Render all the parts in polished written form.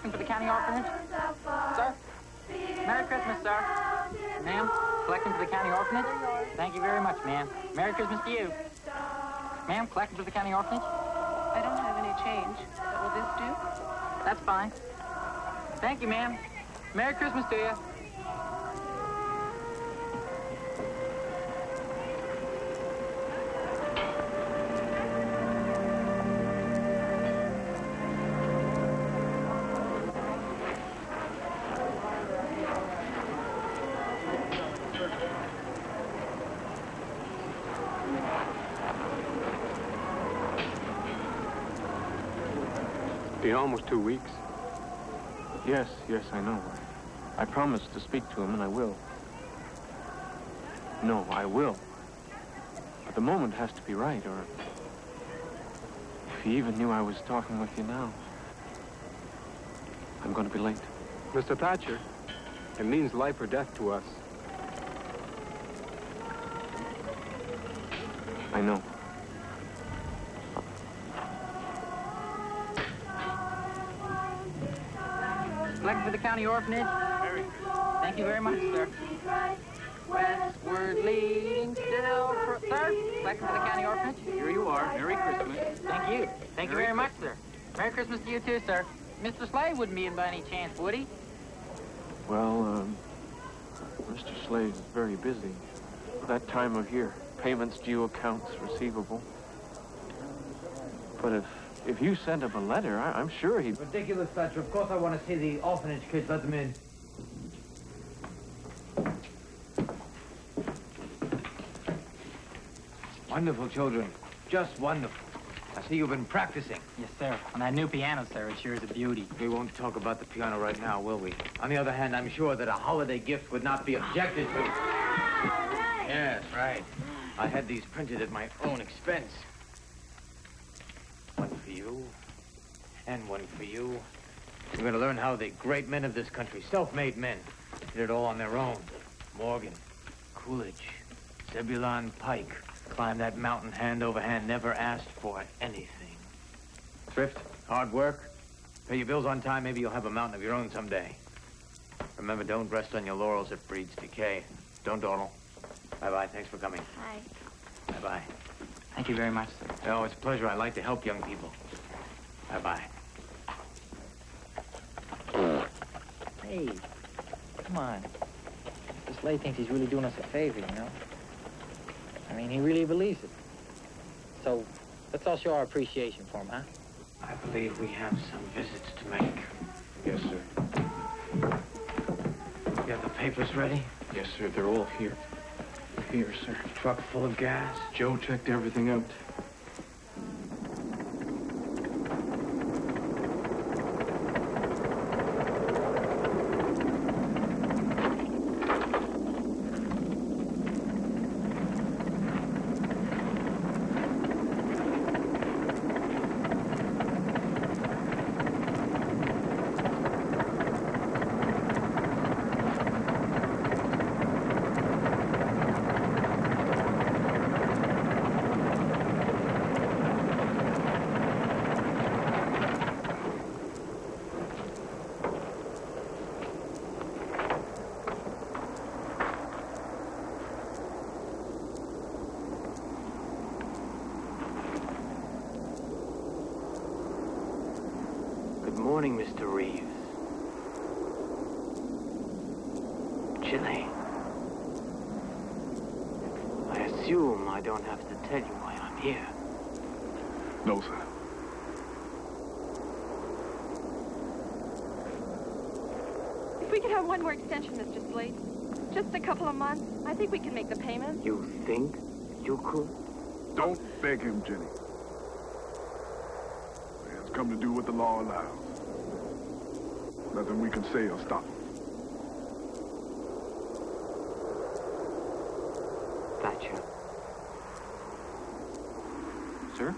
collecting for the county orphanage? Sir? Merry Christmas, sir. Ma'am, collecting for the county orphanage? Thank you very much, ma'am. Merry Christmas to you. Ma'am, collecting for the county orphanage? I don't have any change, but will this do? That's fine. Thank you, ma'am. Merry Christmas to you. Been almost 2 weeks. Yes, I know. I promised to speak to him, and I will. No, I will. But the moment has to be right, or... if he even knew I was talking with you now. I'm going to be late. Mr. Thatcher, it means life or death to us. I know. Collecting for the county orphanage? Thank you very much, sir. Westward leading still for... Sir, collecting for the county orphanage? Here you are. Merry Christmas. Thank you. Thank you very much, sir. Merry Christmas to you, too, sir. Mr. Slade wouldn't be in by any chance, would he? Well, Mr. Slade is very busy. That time of year. Payments due, accounts receivable. But if you send him a letter, I'm sure he'd... Ridiculous, Thatcher. Of course I want to see the orphanage kids. Let them in. Wonderful children. Just wonderful. I see you've been practicing. Yes, sir. On that new piano, sir, it sure is a beauty. We won't talk about the piano right now, will we? On the other hand, I'm sure that a holiday gift would not be objected to. Yes, right. I had these printed at my own expense. One for you, and one for you. You're going to learn how the great men of this country, self-made men, did it all on their own. Morgan, Coolidge, Zebulon Pike, climbed that mountain hand over hand, never asked for anything. Thrift, hard work, pay your bills on time, maybe you'll have a mountain of your own someday. Remember, don't rest on your laurels, it breeds decay. Don't dawdle. Bye-bye, thanks for coming. Bye. Bye-bye. Thank you very much, sir. Oh, it's a pleasure. I like to help young people. Bye-bye. Hey, come on. Mr. Slade thinks he's really doing us a favor, you know? I mean, he really believes it. So, let's all show our appreciation for him, huh? I believe we have some visits to make. Yes, sir. You have the papers ready? Yes, sir. They're all here. Here, sir. Truck full of gas? Joe checked everything out. Good morning, Mr. Reeves. Chilly. I assume I don't have to tell you why I'm here. No, sir. If we could have one more extension, Mr. Slade. Just a couple of months. I think we can make the payment. You think you could? Don't beg him, Jenny. He has come to do what the law allows. Nothing we can say will stop him. Thatcher. Sir?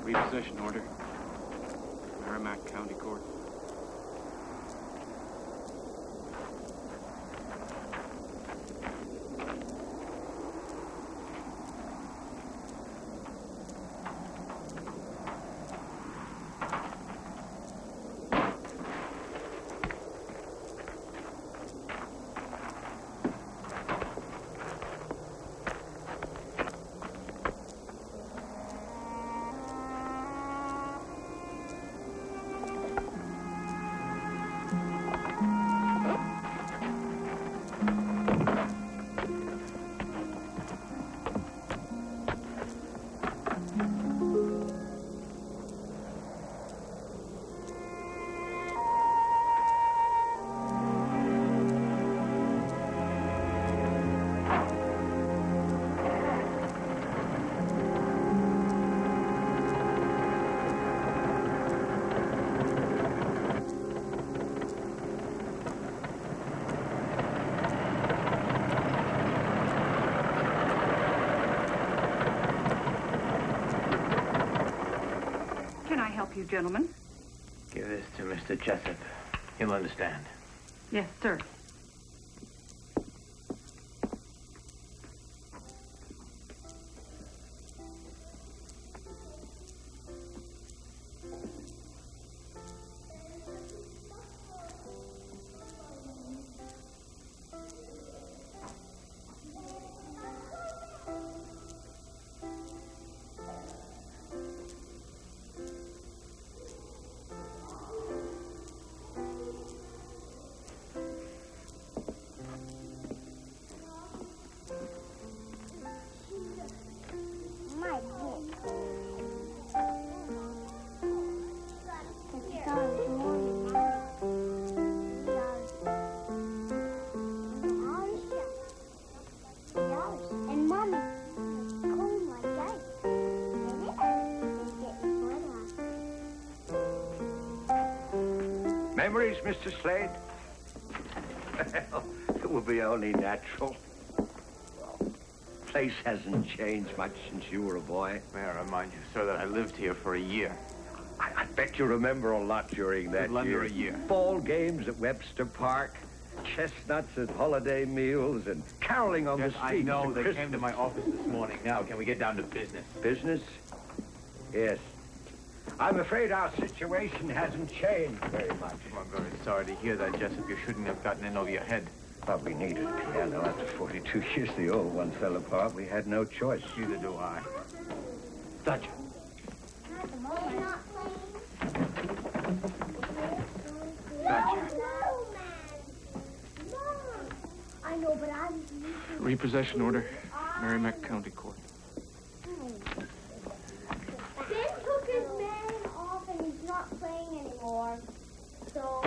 Repossession order. Merrimack County Court. can I help you, gentlemen? Give this to Mr. Jessup. He'll understand. Yes, sir. Memories, Mr. Slade? Well, it would be only natural. Place hasn't changed much since you were a boy. May I remind you, sir, that I lived here for a year. I bet you remember a lot during that Little year. under a year. Ball games at Webster Park, chestnuts at holiday meals, and caroling on the Yes, I streets. know. at They Christmas. came to my office this morning. Now, can we get down to business? Business? Yes. I'm afraid our situation hasn't changed very much. Well, I'm very sorry to hear that, Jessup. You shouldn't have gotten in over your head. But we needed a piano. After 42 years, the old one fell apart. We had no choice. Neither do I. Thatcher. I know, but I'm... Repossession order, Merrimack County Court. Ben took his man off and he's not playing anymore. So...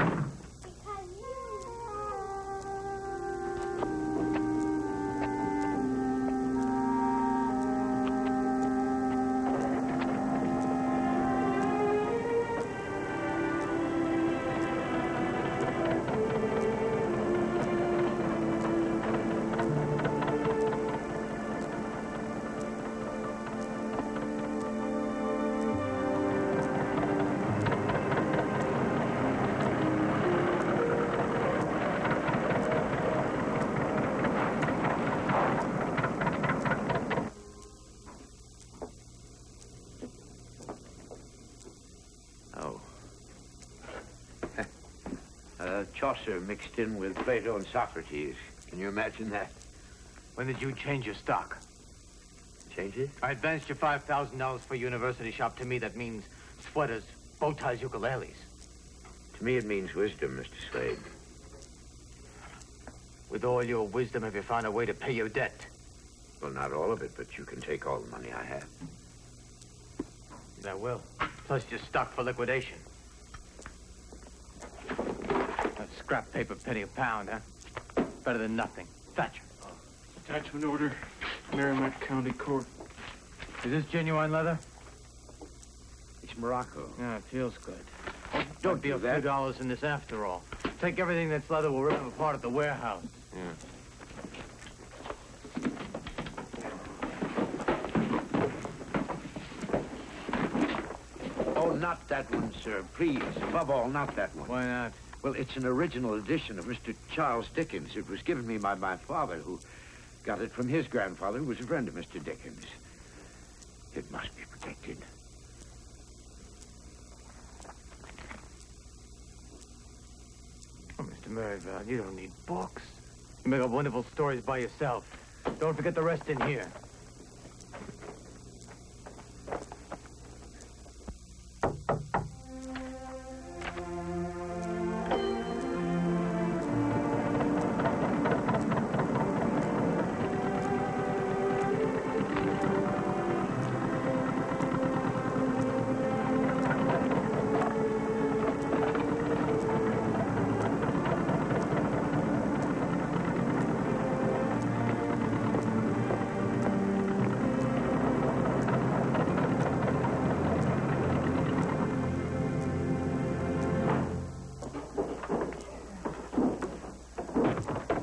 Because Chaucer mixed in with Plato and Socrates. Can you imagine that? When did you change your stock? Change it? I advanced you $5,000 for university shop. To me, that means sweaters, bow ties, ukuleles. To me, it means wisdom, Mr. Slade. With all your wisdom, have you found a way to pay your debt? Well, not all of it, but you can take all the money I have. I will. Plus your stock for liquidation. That scrap paper penny a pound, huh? Better than nothing. Thatcher. Attachment order, Merrimack County Court. Is this genuine leather? It's Morocco. Yeah, it feels good. Don't be do a that. few dollars in this after all. Take everything that's leather, we'll rip them apart at the warehouse. Yeah. Oh, not that one, sir. Please. Above all, not that one. Why not? Well, it's an original edition of Mr. Charles Dickens. It was given me by my father, who got it from his grandfather, who was a friend of Mr. Dickens. It must be protected. Oh, Mr. Merivale, you don't need books. You make up wonderful stories by yourself. Don't forget the rest in here.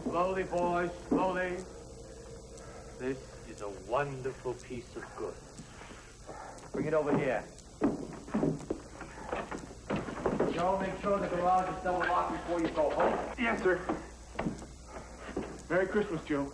Slowly, boys, slowly. This is a wonderful piece of goods. Bring it over here. Joe, make sure the garage is double locked before you go home. Yes, sir. Merry Christmas, Joe.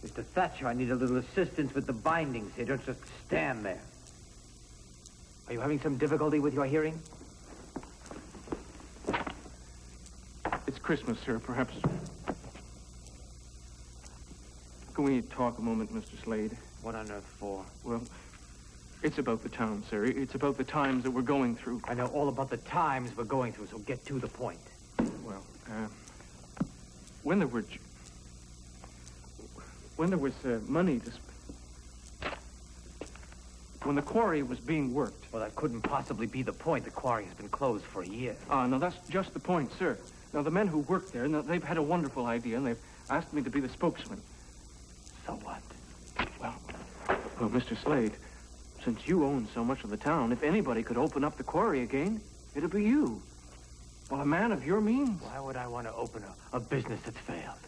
Mr. Thatcher, I need a little assistance with the bindings here. Don't just stand there. Are you having some difficulty with your hearing? It's Christmas, sir. Perhaps... Can we talk a moment, Mr. Slade? What on earth for? Well, it's about the town, sir. It's about the times that we're going through. I know all about the times we're going through, so get to the point. Well, when there was money to spend, when the quarry was being worked. Well, that couldn't possibly be the point. The quarry has been closed for a year. No, that's just the point, sir. Now, the men who work there, now, they've had a wonderful idea, and they've asked me to be the spokesman. So what? Well, Mr. Slade, since you own so much of the town, if anybody could open up the quarry again, it'd be you. Well, a man of your means. Why would I want to open a business that's failed?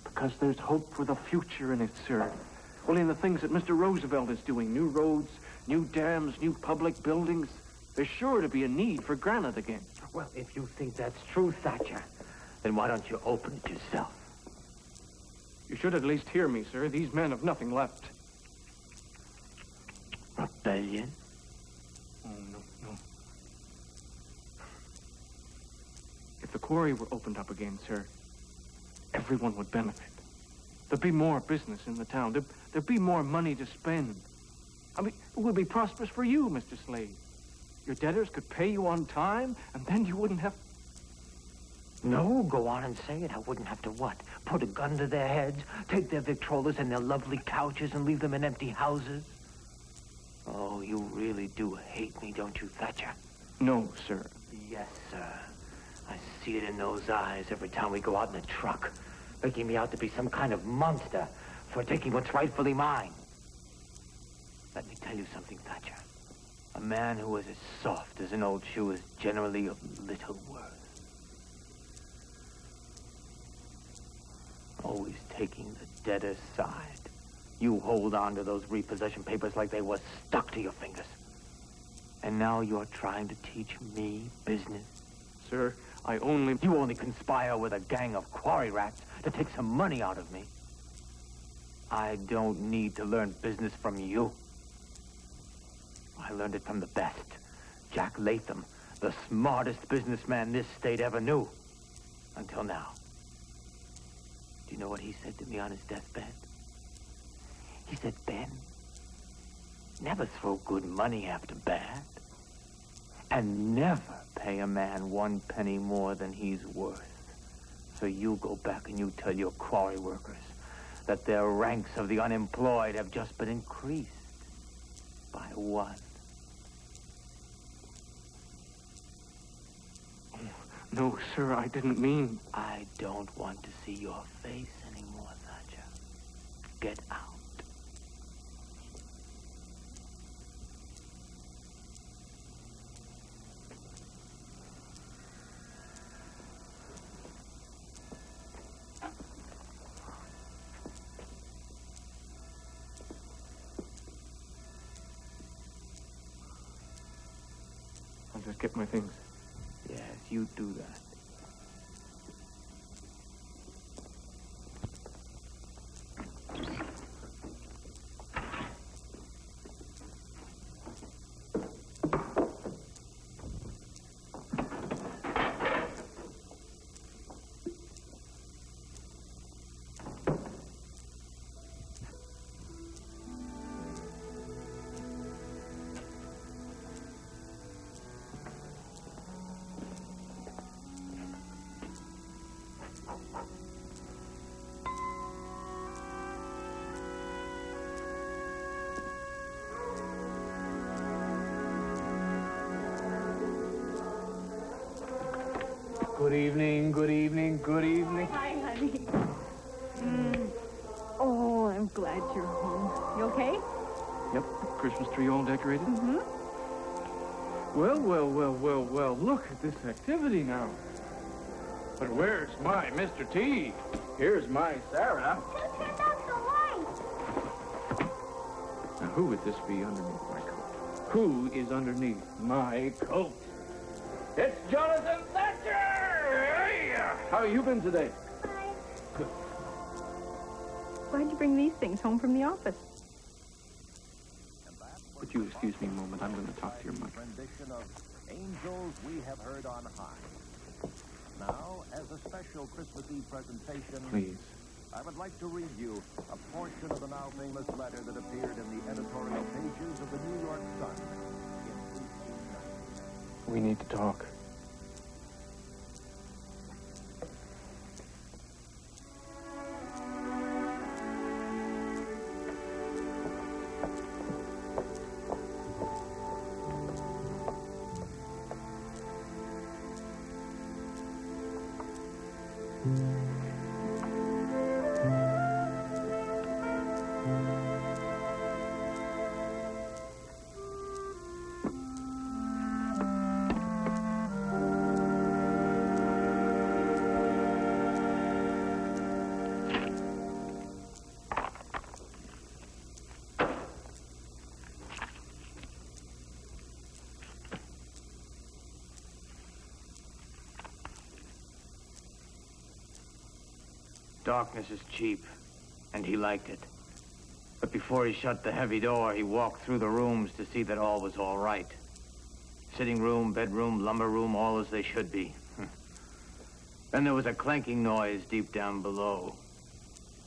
Because there's hope for the future in it, sir. Well, in the things that Mr. Roosevelt is doing, new roads, new dams, new public buildings, there's sure to be a need for granite again. Well, if you think that's true, Thatcher, then why don't you open it yourself? You should at least hear me, sir. These men have nothing left. Rebellion? Oh, no. If the quarry were opened up again, sir, everyone would benefit. There'd be more business in the town. There'd be more money to spend. I mean, it would be prosperous for you, Mr. Slade. Your debtors could pay you on time, and then you wouldn't have... No, go on and say it. I wouldn't have to what? Put a gun to their heads, take their Victrolas and their lovely couches and leave them in empty houses? Oh, you really do hate me, don't you, Thatcher? No, sir. Yes, sir. I see it in those eyes every time we go out in the truck, making me out to be some kind of monster for taking what's rightfully mine. Let me tell you something, Thatcher. A man who is as soft as an old shoe is generally of little worth. Always taking the debtor's side. You hold on to those repossession papers like they were stuck to your fingers. And now you're trying to teach me business? Sir, You only conspire with a gang of quarry rats to take some money out of me. I don't need to learn business from you. I learned it from the best. Jack Latham, the smartest businessman this state ever knew. Until now. Do you know what he said to me on his deathbed? He said, Ben, never throw good money after bad. And never pay a man 1 penny more than he's worth. So you go back and you tell your quarry workers that their ranks of the unemployed have just been increased by 1. No, sir, I didn't mean... I don't want to see your face anymore, Thatcher. Get out. I'll just get my things. Yes, you do that. Good evening, good evening, good evening. Hi, honey. Oh, I'm glad you're home. You okay? Yep, Christmas tree all decorated. Mm-hmm. Well, well, well, well, well, look at this activity now. But where's my Mr. T? Here's my Sarah. Who turned off the light? Now, who would this be underneath my coat? Who is underneath my coat? It's Jonathan Thatcher! Hey! How you been today? Fine. Why'd you bring these things home from the office? Would you excuse me a moment? I'm going to talk to your mother. Rendition of Angels We Have Heard on High. Now, as a special Christmas Eve presentation, Please. I would like to read you a portion of the now famous letter that appeared in the editorial pages of the New York Sun in 1890. We need to talk. Darkness is cheap, and he liked it. But before he shut the heavy door, he walked through the rooms to see that all was all right. Sitting room, bedroom, lumber room, all as they should be. Then there was a clanking noise deep down below,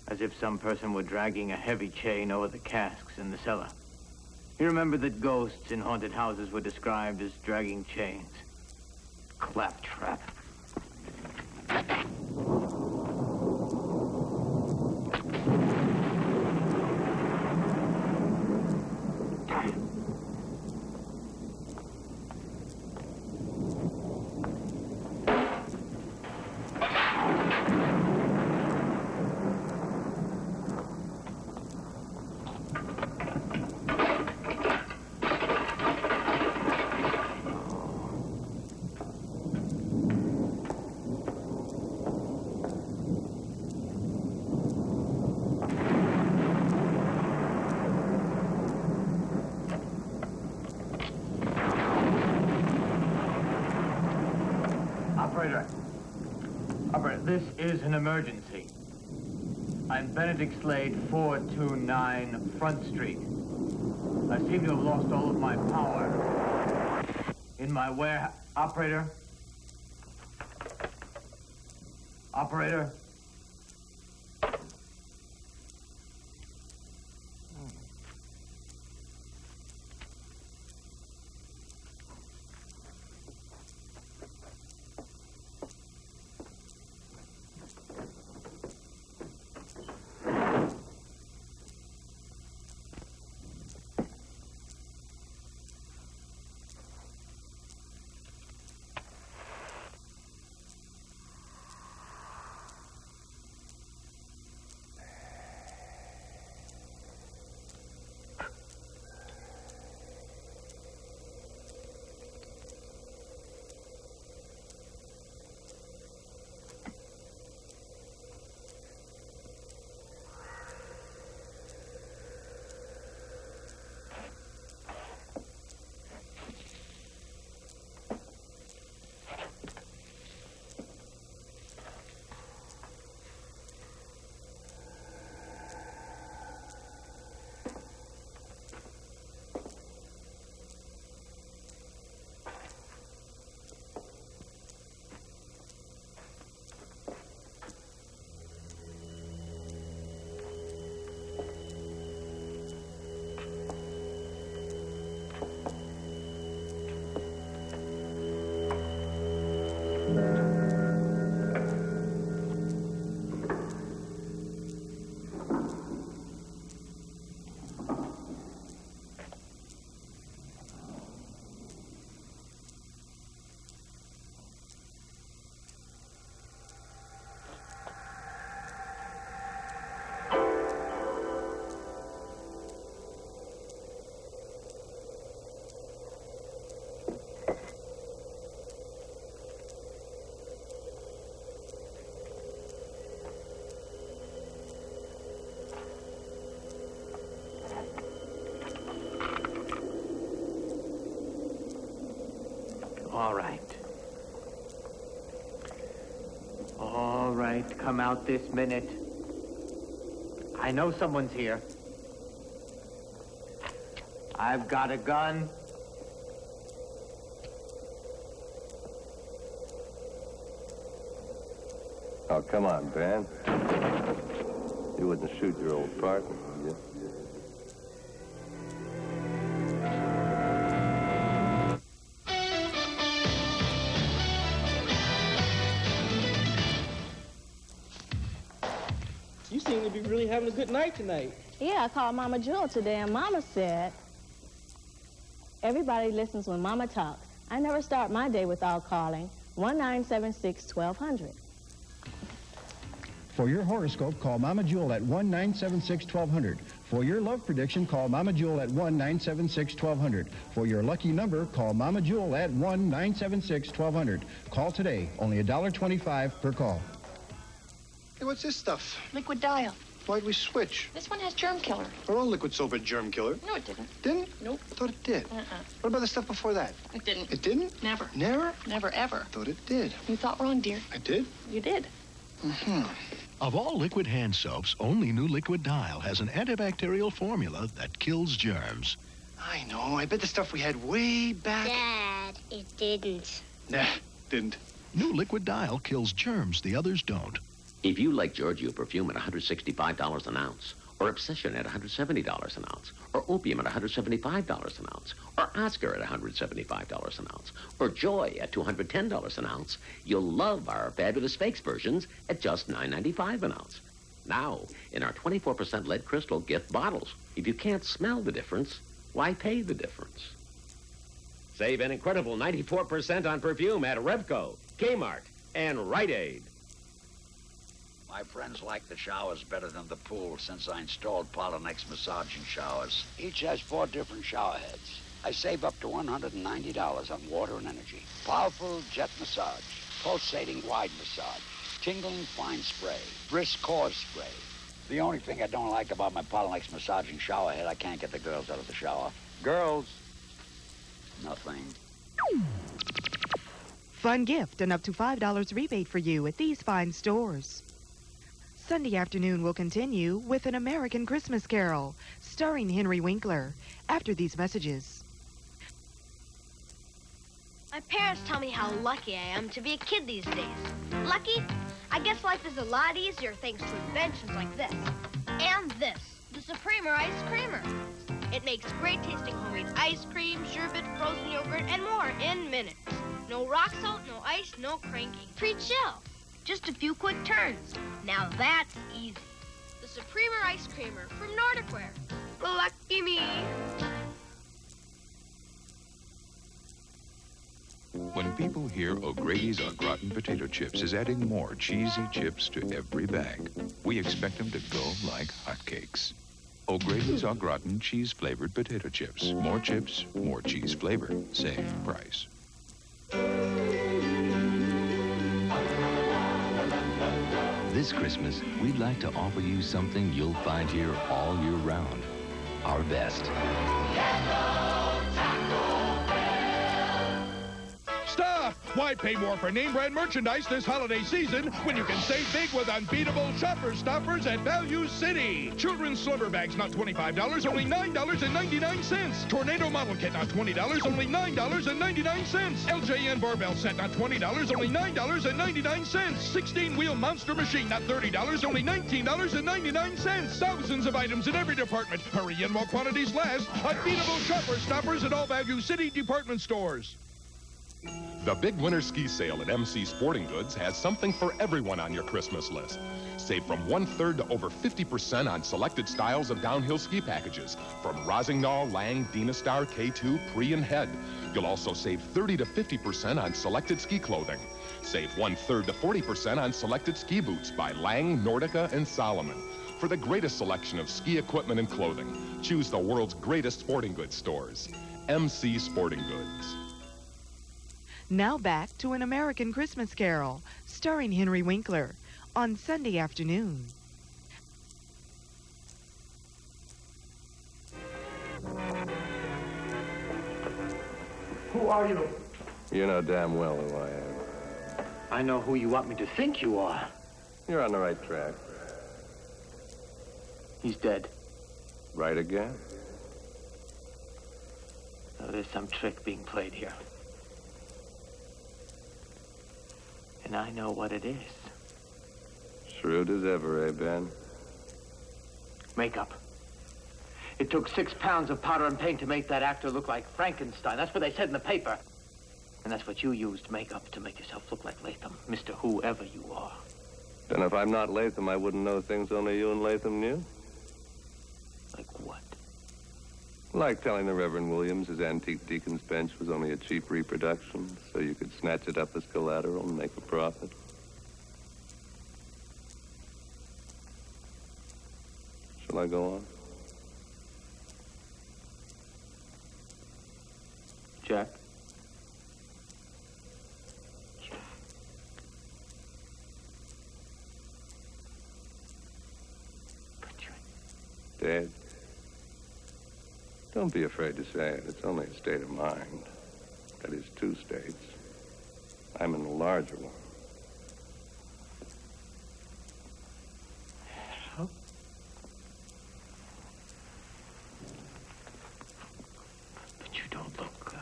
as if some person were dragging a heavy chain over the casks in the cellar. He remembered that ghosts in haunted houses were described as dragging chains. Claptrap. Operator, this is an emergency. I'm Benedict Slade, 429 Front Street. I seem to have lost all of my power. In my warehouse... Operator? Operator? All right. All right, come out this minute. I know someone's here. I've got a gun. Oh, come on, Van. You wouldn't shoot your old partner, would you? You seem to be really having a good night tonight. Yeah, I called Mama Jewel today, and Mama said, everybody listens when Mama talks. I never start my day without calling 1-976-1200. For your horoscope, call Mama Jewel at 1-976-1200. For your love prediction, call Mama Jewel at 1-976-1200. For your lucky number, call Mama Jewel at 1-976-1200. Call today, only $1.25 per call. Hey, what's this stuff? Liquid Dial. Why'd we switch? This one has germ killer. Our own liquid soap had germ killer. No, it didn't. Didn't? Nope. I thought it did. What about the stuff before that? It didn't. It didn't? Never. Never? Never, ever. I thought it did. You thought wrong, dear. I did? You did. Mm-hmm. Of all liquid hand soaps, only new Liquid Dial has an antibacterial formula that kills germs. I know. I bet the stuff we had way back... Dad, it didn't. Nah, didn't. New Liquid Dial kills germs the others don't. If you like Giorgio perfume at $165 an ounce, or Obsession at $170 an ounce, or Opium at $175 an ounce, or Oscar at $175 an ounce, or Joy at $210 an ounce, you'll love our fabulous Fakes versions at just $9.95 an ounce. Now, in our 24% lead crystal gift bottles, if you can't smell the difference, why pay the difference? Save an incredible 94% on perfume at Revco, Kmart, and Rite Aid. My friends like the showers better than the pool since I installed Polynex massaging showers. Each has 4 different shower heads. I save up to $190 on water and energy. Powerful jet massage, pulsating wide massage, tingling fine spray, brisk core spray. The only thing I don't like about my Polynex massaging shower head, I can't get the girls out of the shower. Girls, nothing. Fun gift and up to $5 rebate for you at these fine stores. Sunday afternoon will continue with An American Christmas Carol, starring Henry Winkler, after these messages. My parents tell me how lucky I am to be a kid these days. Lucky? I guess life is a lot easier thanks to inventions like this. And this, the Supremer Ice Creamer. It makes great tasting homemade ice cream, sherbet, frozen yogurt, and more in minutes. No rock salt, no ice, no cranking. Pre-chill. Just a few quick turns. Now that's easy. The Supremer Ice Creamer from Nordic-Ware. Lucky me. When people hear O'Grady's au gratin potato chips is adding more cheesy chips to every bag, we expect them to go like hotcakes. O'Grady's au gratin cheese-flavored potato chips. More chips, more cheese flavor. Same price. This Christmas, we'd like to offer you something you'll find here all year round. Our best. Stop! Why pay more for name brand merchandise this holiday season when you can save big with unbeatable shopper stoppers at Value City? Children's slumber bags, not $25, only $9.99. Tornado model kit, not $20, only $9.99. LJN barbell set, not $20, only $9.99. 16-wheel monster machine, not $30, only $19.99. Thousands of items in every department. Hurry in while quantities last. Unbeatable shopper stoppers at all Value City department stores. The big winter ski sale at MC Sporting Goods has something for everyone on your Christmas list. Save from 1/3 to over 50% on selected styles of downhill ski packages from Rosingdahl, Lang, Dynastar, K2, Pre, and Head. You'll also save 30 to 50% on selected ski clothing. Save 1/3 to 40% on selected ski boots by Lang, Nordica, and Solomon. For the greatest selection of ski equipment and clothing, choose the world's greatest sporting goods stores. MC Sporting Goods. Now back to An American Christmas Carol, starring Henry Winkler, on Sunday afternoon. Who are you? You know damn well who I am. I know who you want me to think you are. You're on the right track. He's dead. Right again? Now, there's some trick being played here. And I know what it is. Shrewd as ever, eh, Ben? Makeup. It took 6 pounds of powder and paint to make that actor look like Frankenstein. That's what they said in the paper. And that's what you used, makeup, to make yourself look like Latham, Mr. Whoever you are. Then if I'm not Latham, I wouldn't know things only you and Latham knew. Like what? Like telling the Reverend Williams his antique deacon's bench was only a cheap reproduction, so you could snatch it up as collateral and make a profit. Shall I go on? Jack? Dead. Don't be afraid to say it. It's only a state of mind. That is 2 states. I'm in the larger one. Oh. But you don't look,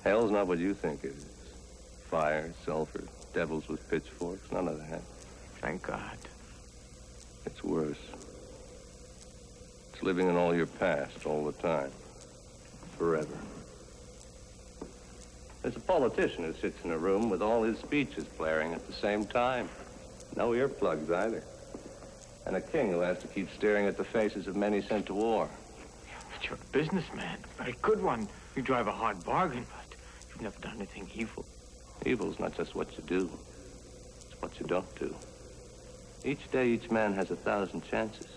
Hell's not what you think it is. Fire, sulfur, devils with pitchforks, none of that. Thank God. It's worse. It's living in all your past all the time. Forever. There's a politician who sits in a room with all his speeches blaring at the same time. No earplugs either. And a king who has to keep staring at the faces of many sent to war. But you're a businessman, a very good one. You drive a hard bargain, but you've never done anything evil. Evil's not just what you do. It's what you don't do. Each day, each man has 1,000 chances,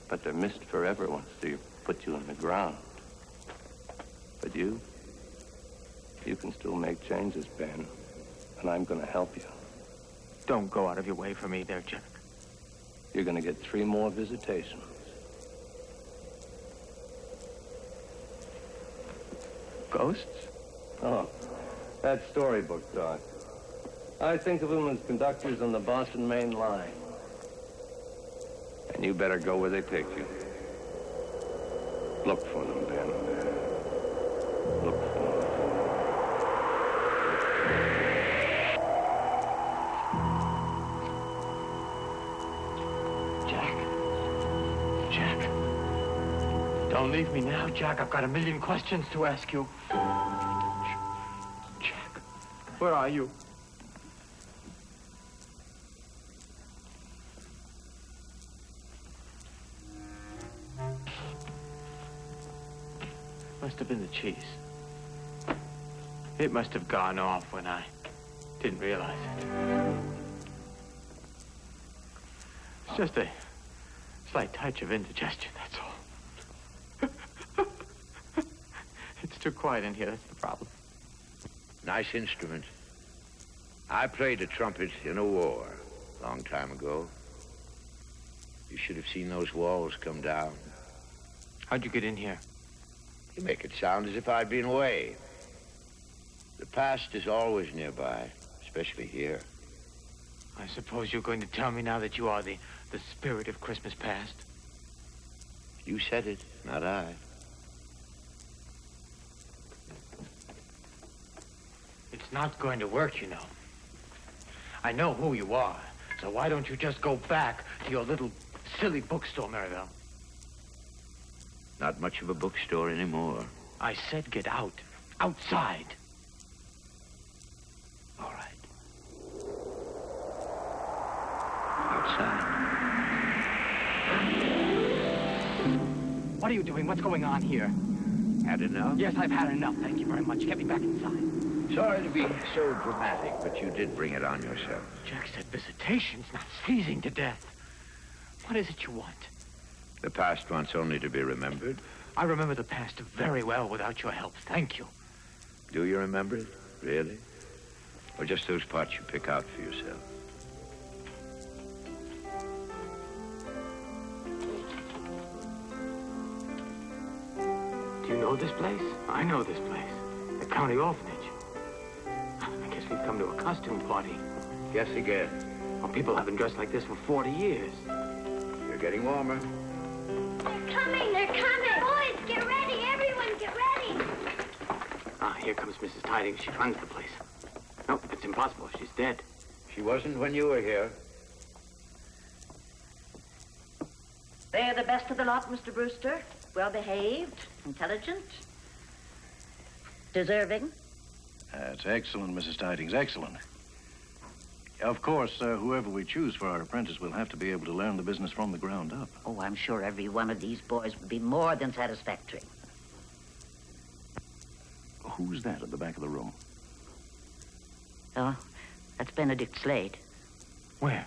but they're missed forever once they put you in the ground. But you can still make changes, Ben, and I'm going to help you. Don't go out of your way for me there, Jack. You're going to get 3 more visitations. Ghosts? Oh, that storybook talk. I think of them as conductors on the Boston Main Line. And you better go where they take you. Look for them, Ben. Look for them. Jack. Don't leave me now, Jack. I've got a million questions to ask you. Jack, where are you? Must have been the cheese. It must have gone off when I didn't realize it. It's just a slight touch of indigestion, that's all. It's too quiet in here, that's the problem. Nice instrument. I played the trumpet in a war a long time ago. You should have seen those walls come down. How'd you get in here? You make it sound as if I'd been away. The past is always nearby, especially here. I suppose you're going to tell me now that you are the spirit of Christmas past? You said it, not I. It's not going to work, you know. I know who you are, so why don't you just go back to your little silly bookstore, Maryville? Not much of a bookstore anymore. I said get out. Outside. All right. Outside. What are you doing? What's going on here? Had enough? Yes, I've had enough. Thank you very much. Get me back inside. Sorry to be so dramatic, but you did bring it on yourself. Jack said visitations, not freezing to death. What is it you want? The past wants only to be remembered. I remember the past very well without your help. Thank you. Do you remember it? Really? Or just those parts you pick out for yourself? Do you know this place? I know this place. county orphanage. I guess we've come to a costume party. Guess again. Well, people haven't dressed like this for 40 years. You're getting warmer. They're coming, they're coming. Boys, get ready, everyone, get ready. Ah, here comes Mrs. Tidings. She runs the place. No, it's impossible. She's dead. She wasn't when you were here. They're the best of the lot, Mr. Brewster. Well-behaved, intelligent, deserving. That's excellent, Mrs. Tidings, excellent. Of course, whoever we choose for our apprentice will have to be able to learn the business from the ground up. Oh, I'm sure every one of these boys would be more than satisfactory. Who's that at the back of the room? Oh, that's Benedict Slade. Where?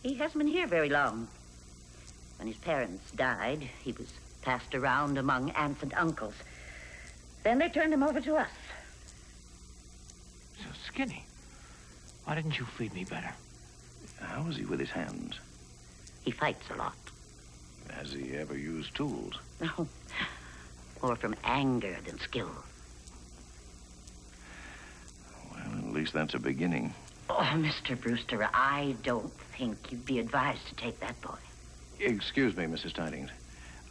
He hasn't been here very long. When his parents died, he was passed around among aunts and uncles. Then they turned him over to us. So skinny. Why didn't you feed me better? How is he with his hands? He fights a lot. Has he ever used tools? No, more from anger than skill. Well, at least that's a beginning. Oh, Mr. Brewster, I don't think you'd be advised to take that boy. Excuse me, Mrs. Tidings.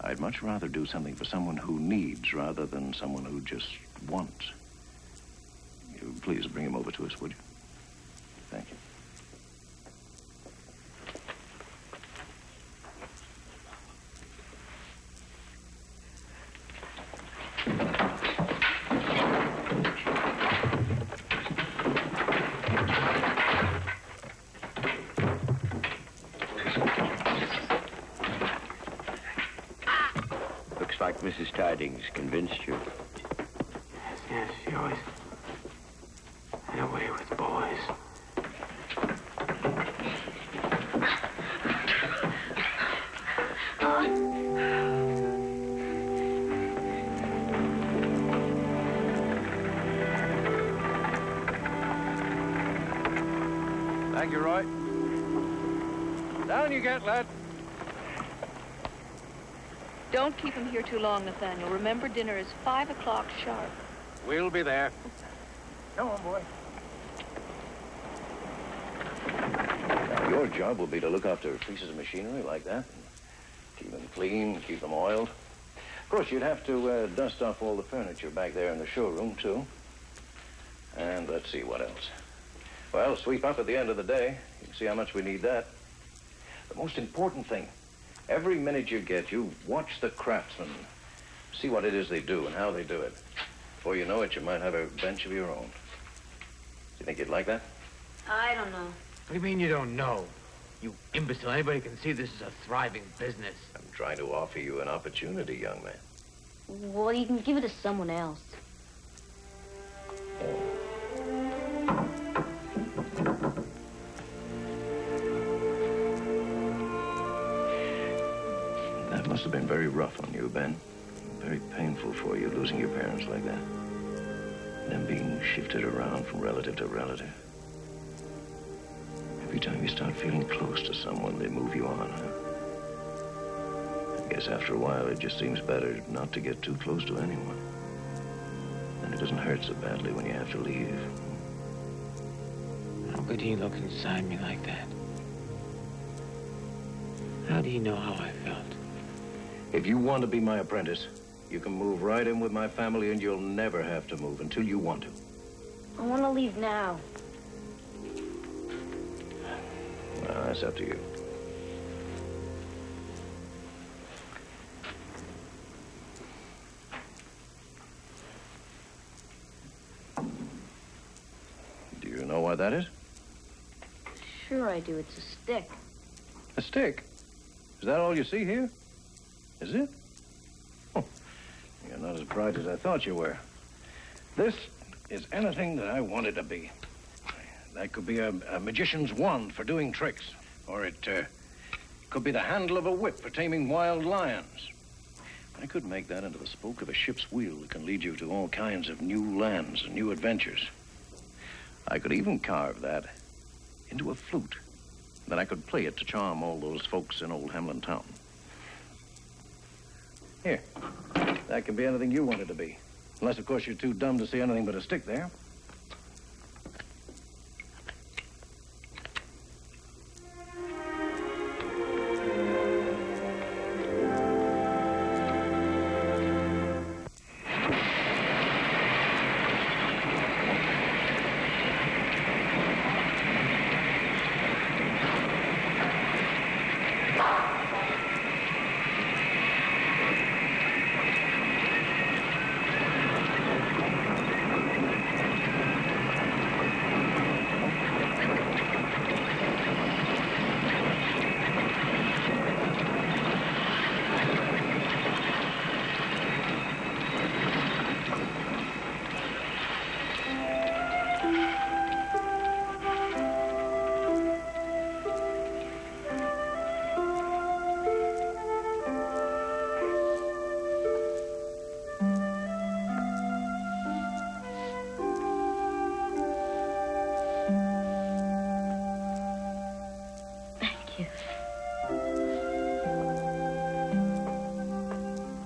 I'd much rather do something for someone who needs rather than someone who just wants. You please bring him over to us, would you? Thank you. Looks like Mrs. Tidings convinced you. Yes, she always had a way with boys. Thank you, Roy. Down you get, lad. Don't keep him here too long, Nathaniel. Remember, dinner is 5 o'clock sharp. We'll be there. Come on, boy. Now, your job will be to look after pieces of machinery like that. Keep them clean, keep them oiled. Of course, you'd have to dust off all the furniture back there in the showroom, too. And let's see, what else? Well, sweep up at the end of the day. You can see how much we need that. The most important thing, every minute you get, you watch the craftsmen. See what it is they do and how they do it. Before you know it, you might have a bench of your own. Do you think you'd like that? I don't know. What do you mean you don't know? You imbecile. Anybody can see this is a thriving business. I'm trying to offer you an opportunity, young man. Well, you can give it to someone else. That must have been very rough on you, Ben. Very painful for you, losing your parents like that. Them being shifted around from relative to relative. Every time you start feeling close to someone, they move you on, huh? I guess after a while, it just seems better not to get too close to anyone. Then it doesn't hurt so badly when you have to leave. How could he look inside me like that? How do you know how I felt? If you want to be my apprentice, you can move right in with my family and you'll never have to move until you want to. I want to leave now. Well, that's up to you. Do you know what that is? Sure I do. It's a stick. A stick? Is that all you see here? Is it? Oh, you're not as bright as I thought you were. This is anything that I want it to be. That could be a magician's wand for doing tricks. Or it could be the handle of a whip for taming wild lions. I could make that into the spoke of a ship's wheel that can lead you to all kinds of new lands and new adventures. I could even carve that into a flute. Then I could play it to charm all those folks in old Hamlin Town. Here, that can be anything you want it to be. Unless, of course, you're too dumb to see anything but a stick there.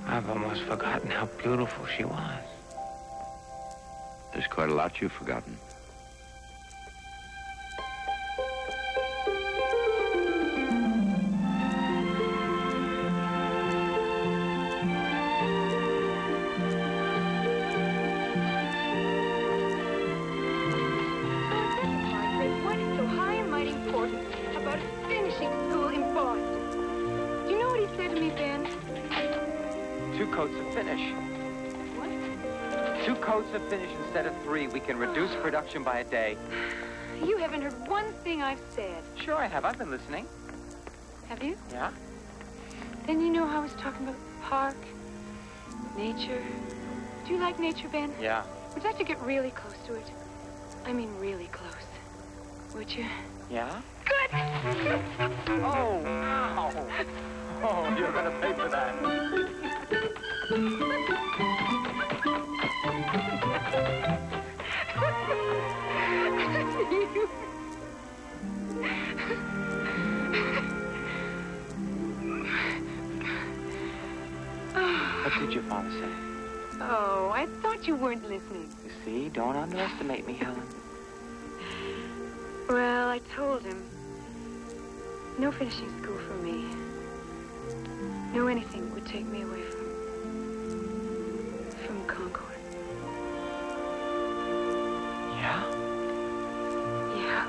I've almost forgotten how beautiful she was. There's quite a lot you've forgotten. What is so high and mighty important about a finishing school in Boston? Do you know what he said to me, Ben? 2 coats of finish. What? 2 coats of finish instead of 3. We can reduce production by a day. You haven't heard one thing I've said. Sure I have. I've been listening. Have you? Yeah? Then you know how I was talking about the park, nature. Do you like nature, Ben? Yeah. Would you like to get really close to it? I mean really close. Would you? Yeah? Good! Oh, ow! Oh, you're gonna pay for that. What did your father say? Oh, I thought you weren't listening. You see, don't underestimate me, Helen. Well, I told him. No finishing school for me. No anything that would take me away from Concord. Yeah? Yeah.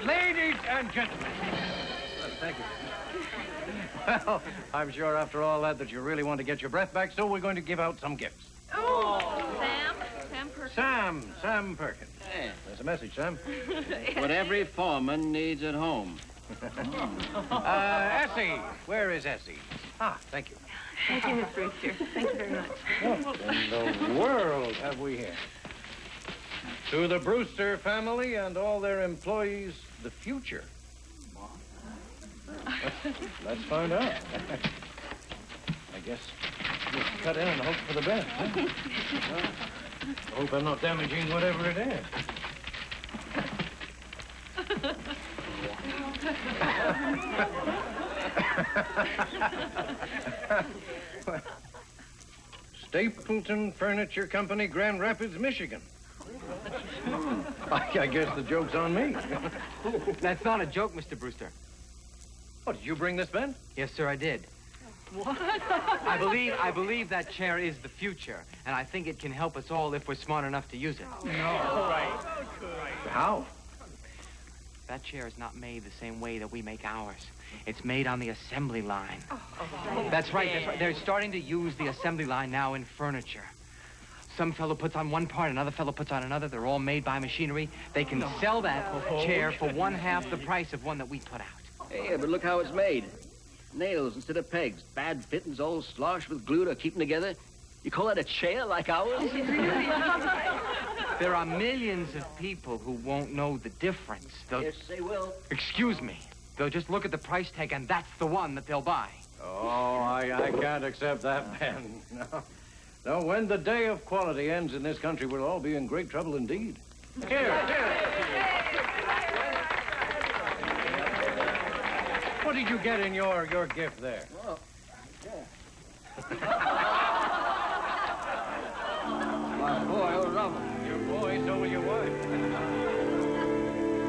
Ladies and gentlemen. Thank you. Well, I'm sure after all that you really want to get your breath back, so we're going to give out some gifts. Oh, Sam. Sam Perkins. Sam Perkins. Hey. There's a message, Sam. What every foreman needs at home. Essie. Where is Essie? Ah, thank you. Thank you, Miss Brewster. Thank you very much. What in the world have we here? To the Brewster family and all their employees, the future. Let's find out. I guess we'll cut in and hope for the best, huh? Well, hope I'm not damaging whatever it is. Stapleton Furniture Company, Grand Rapids, Michigan. I guess the joke's on me. That's not a joke, Mr. Brewster. Oh, did you bring this, Ben? Yes, sir, I did. What? I believe that chair is the future, and I think it can help us all if we're smart enough to use it. No. Right. How? That chair is not made the same way that we make ours. It's made on the assembly line. That's right. They're starting to use the assembly line now in furniture. Some fellow puts on one part, another fellow puts on another. They're all made by machinery. They can sell that chair for 1/2 the price of one that we put out. Hey, but look how it's made. Nails instead of pegs. Bad fittings all sloshed with glue to keep them together. You call that a chair like ours? There are millions of people who won't know the difference. Yes, they will. Excuse me. They'll just look at the price tag, and that's the one that they'll buy. Oh, I can't accept that, Ben. No. No, when the day of quality ends in this country, we'll all be in great trouble indeed. Here. What did you get in your gift there? Oh, My boy, old Robert. Your boy, so will your wife.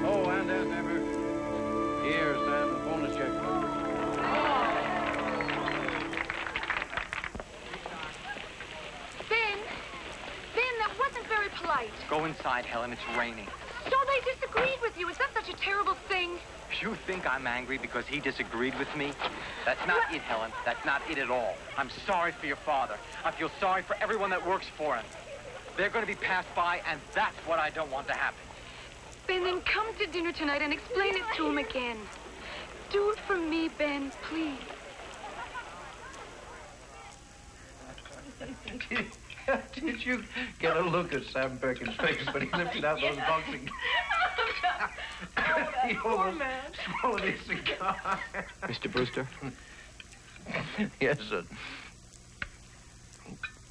Oh, and as ever, here, Sam, the bonus check. Ben, that wasn't very polite. Go inside, Helen. It's raining. So they disagreed with you. Is that such a terrible thing? You think I'm angry because he disagreed with me? That's not it, Helen. That's not it at all. I'm sorry for your father. I feel sorry for everyone that works for him. They're going to be passed by, and that's what I don't want to happen. Ben, then come to dinner tonight and explain it to him again. Do it for me, Ben, please. Did you get a look at Sam Perkins' face when he lifted out those boxing? He almost swallowed his cigar. Mr. Brewster? Yes, sir.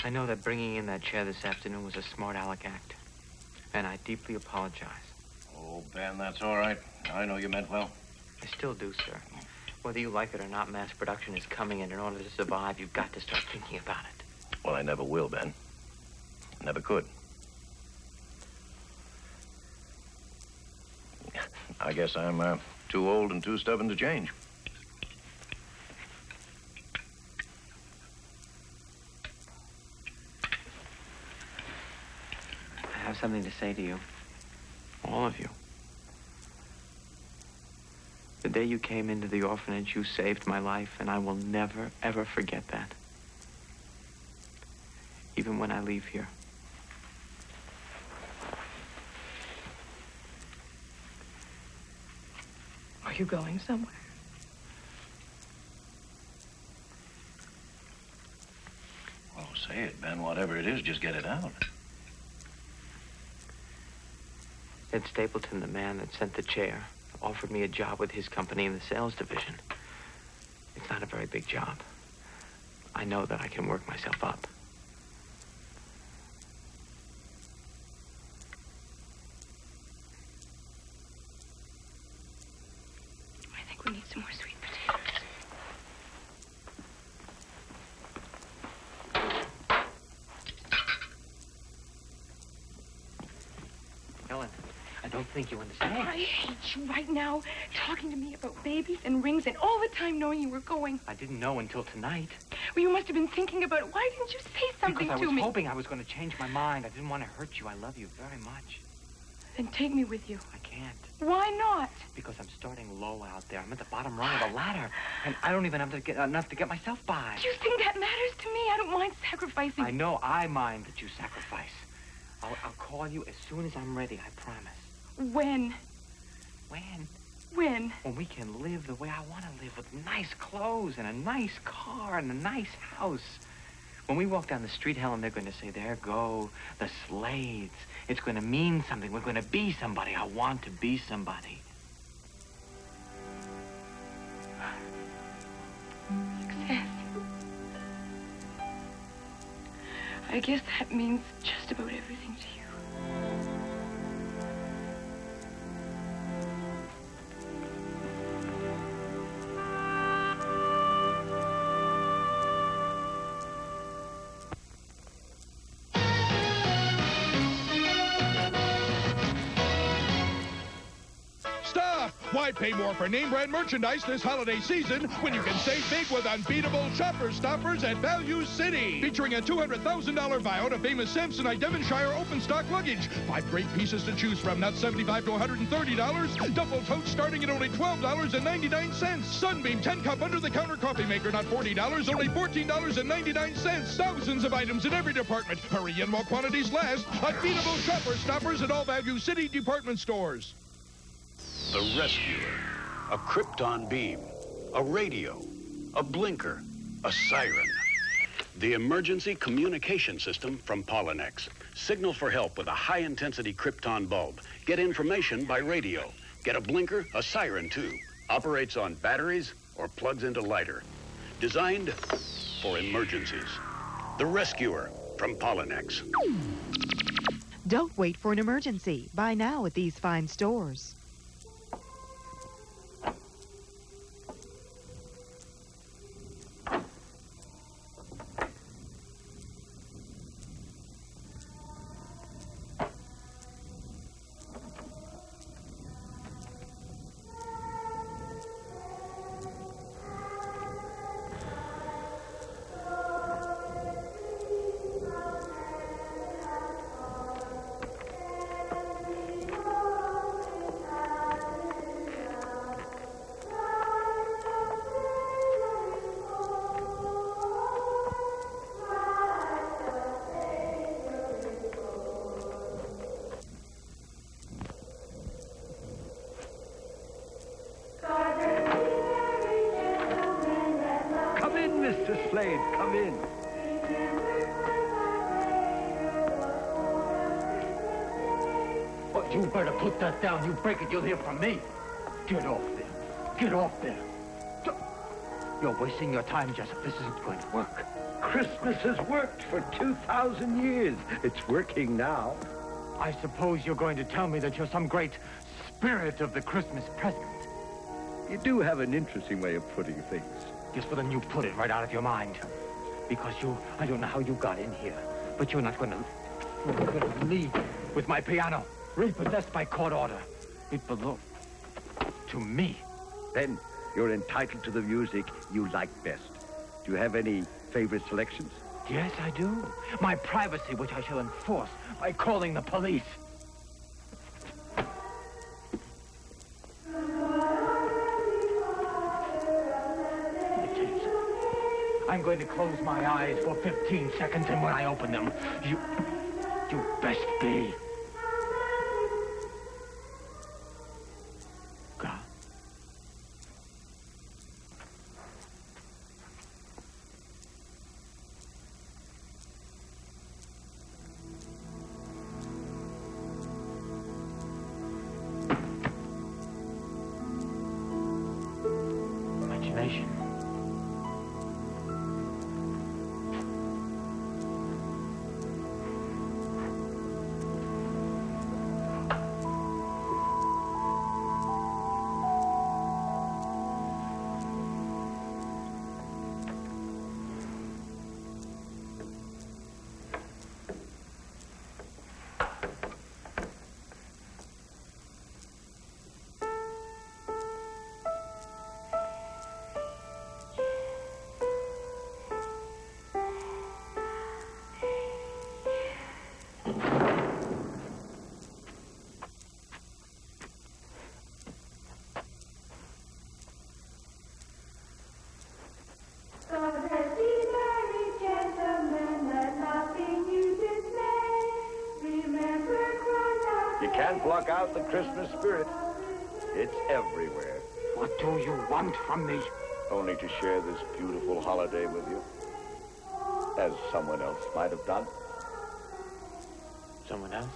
I know that bringing in that chair this afternoon was a smart aleck act, and I deeply apologize. Oh, Ben, that's all right. I know you meant well. I still do, sir. Whether you like it or not, mass production is coming, and in order to survive, you've got to start thinking about it. Well, I never will, Ben. Never could. I guess I'm too old and too stubborn to change. I have something to say to you. All of you. The day you came into the orphanage, you saved my life, and I will never, ever forget that. Even when I leave here. Are you going somewhere? Well, say it, Ben. Whatever it is, just get it out. Ed Stapleton, the man that sent the chair, offered me a job with his company in the sales division. It's not a very big job. I know that I can work myself up. I think we need some more sweet potatoes. Helen, I don't think you understand. I hate you right now, talking to me about babies and rings and all the time knowing you were going. I didn't know until tonight. Well, you must have been thinking about it. Why didn't you say something Because I to was me? hoping I was going to change my mind. I didn't want to hurt you. I love you very much. Then take me with you. I can't. Why not? Because I'm starting low out there. I'm at the bottom rung of the ladder. And I don't even have to get enough to get myself by. Do you think that matters to me? I don't mind sacrificing. I know I mind that you sacrifice. I'll call you as soon as I'm ready, I promise. When? When? When? When we can live the way I want to live, with nice clothes and a nice car and a nice house. When we walk down the street, Helen, they're going to say, there go the Slades. It's going to mean something. We're going to be somebody. I want to be somebody. Success. I guess that means just about everything to you. Why pay more for name brand merchandise this holiday season when you can save big with unbeatable shopper stoppers at Value City? Featuring a $200,000 buyout of famous Samsonite Devonshire open stock luggage. 5 great pieces to choose from, not $75 to $130. Double totes starting at only $12.99. Sunbeam 10-cup under-the-counter coffee maker, not $40, only $14.99. Thousands of items in every department. Hurry in while quantities last. Unbeatable shopper stoppers at all Value City department stores. The Rescuer. A krypton beam. A radio. A blinker. A siren. The emergency communication system from Polynex. Signal for help with a high-intensity krypton bulb. Get information by radio. Get a blinker, a siren, too. Operates on batteries or plugs into lighter. Designed for emergencies. The Rescuer from Polynex. Don't wait for an emergency. Buy now at these fine stores. Mr. Slade, come in. Oh, you better put that down. You break it, you'll hear from me. Get off there. Get off there. You're wasting your time, Jessup. This isn't going to work. Christmas has worked for 2,000 years. It's working now. I suppose you're going to tell me that you're some great spirit of the Christmas present. You do have an interesting way of putting things. Yes, well, then you put it right out of your mind. Because I don't know how you got in here, but you're not going to leave with my piano, repossessed by court order. It belongs to me. Then you're entitled to the music you like best. Do you have any favorite selections? Yes, I do. My privacy, which I shall enforce by calling the police. I'm going to close my eyes for 15 seconds, and when I open them, you best be. God. Imagination. You can't block out the Christmas spirit. It's everywhere. What do you want from me? Only to share this beautiful holiday with you. As someone else might have done. Someone else?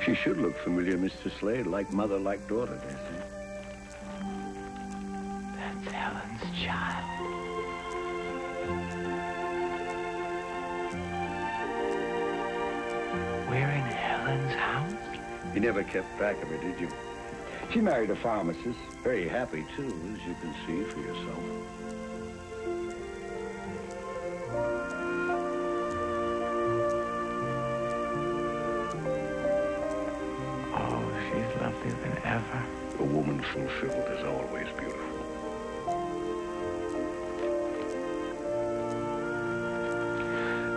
She should look familiar, Mr. Slade, like mother, like daughter, Nancy. That's Helen's child. Helen's house? You never kept track of her, did you? She married a pharmacist. Very happy, too, as you can see for yourself. Oh, she's lovelier than ever. A woman fulfilled is always beautiful.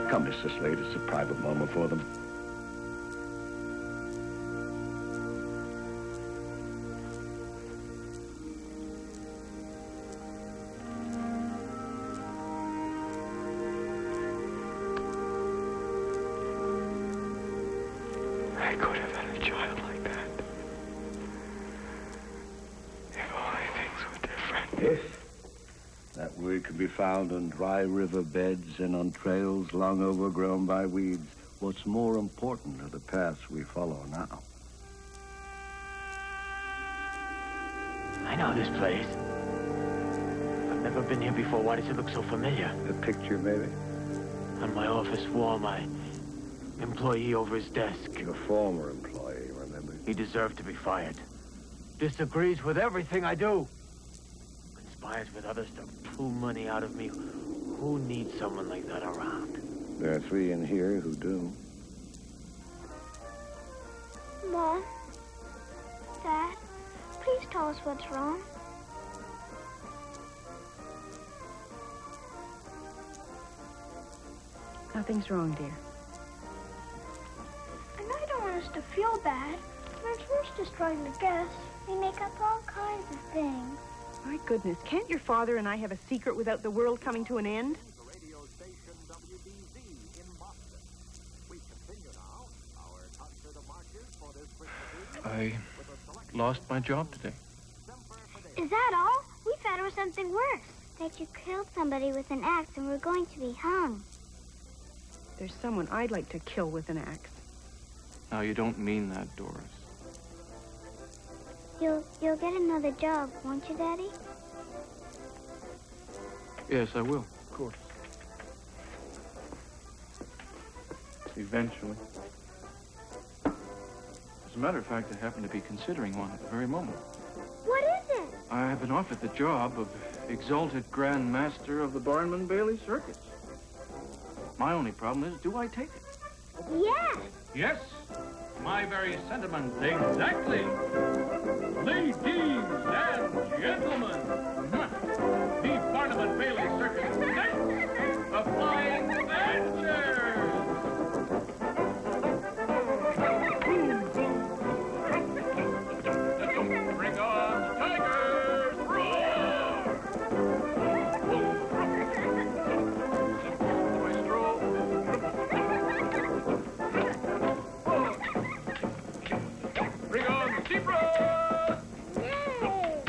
Come, Mr. Slade, it's a private moment for them. I could have had a child like that. If only things were different. If that word could be found on dry river beds and on trails long overgrown by weeds, what's more important are the paths we follow now. I know this place. I've never been here before. Why does it look so familiar? A picture, maybe? On my office wall, my employee over his desk. Your former employee, remember? He deserved to be fired. Disagrees with everything I do. Conspires with others to pull money out of me. Who needs someone like that around? There are 3 in here who do. Mom, Dad, please tell us what's wrong. Nothing's wrong, dear. I know you don't want us to feel bad, but it's worse just trying to guess. We make up all kinds of things. My goodness, can't your father and I have a secret without the world coming to an end? I lost my job today. Is that all? We thought it was something worse. That you killed somebody with an axe and were going to be hung. There's someone I'd like to kill with an axe. Now, you don't mean that, Doris. You'll get another job, won't you, Daddy? Yes, I will, of course. Eventually. As a matter of fact, I happen to be considering one at the very moment. What is it? I have been offered the job of Exalted Grand Master of the Barnum Bailey Circus. My only problem is, do I take it? Yes. Yes, my very sentiments, exactly. Ladies and gentlemen, the Barnum and Bailey Circus presents the Flying Adventures. Bring on tigers, roar! Maestro. Bring on zebras! Yay!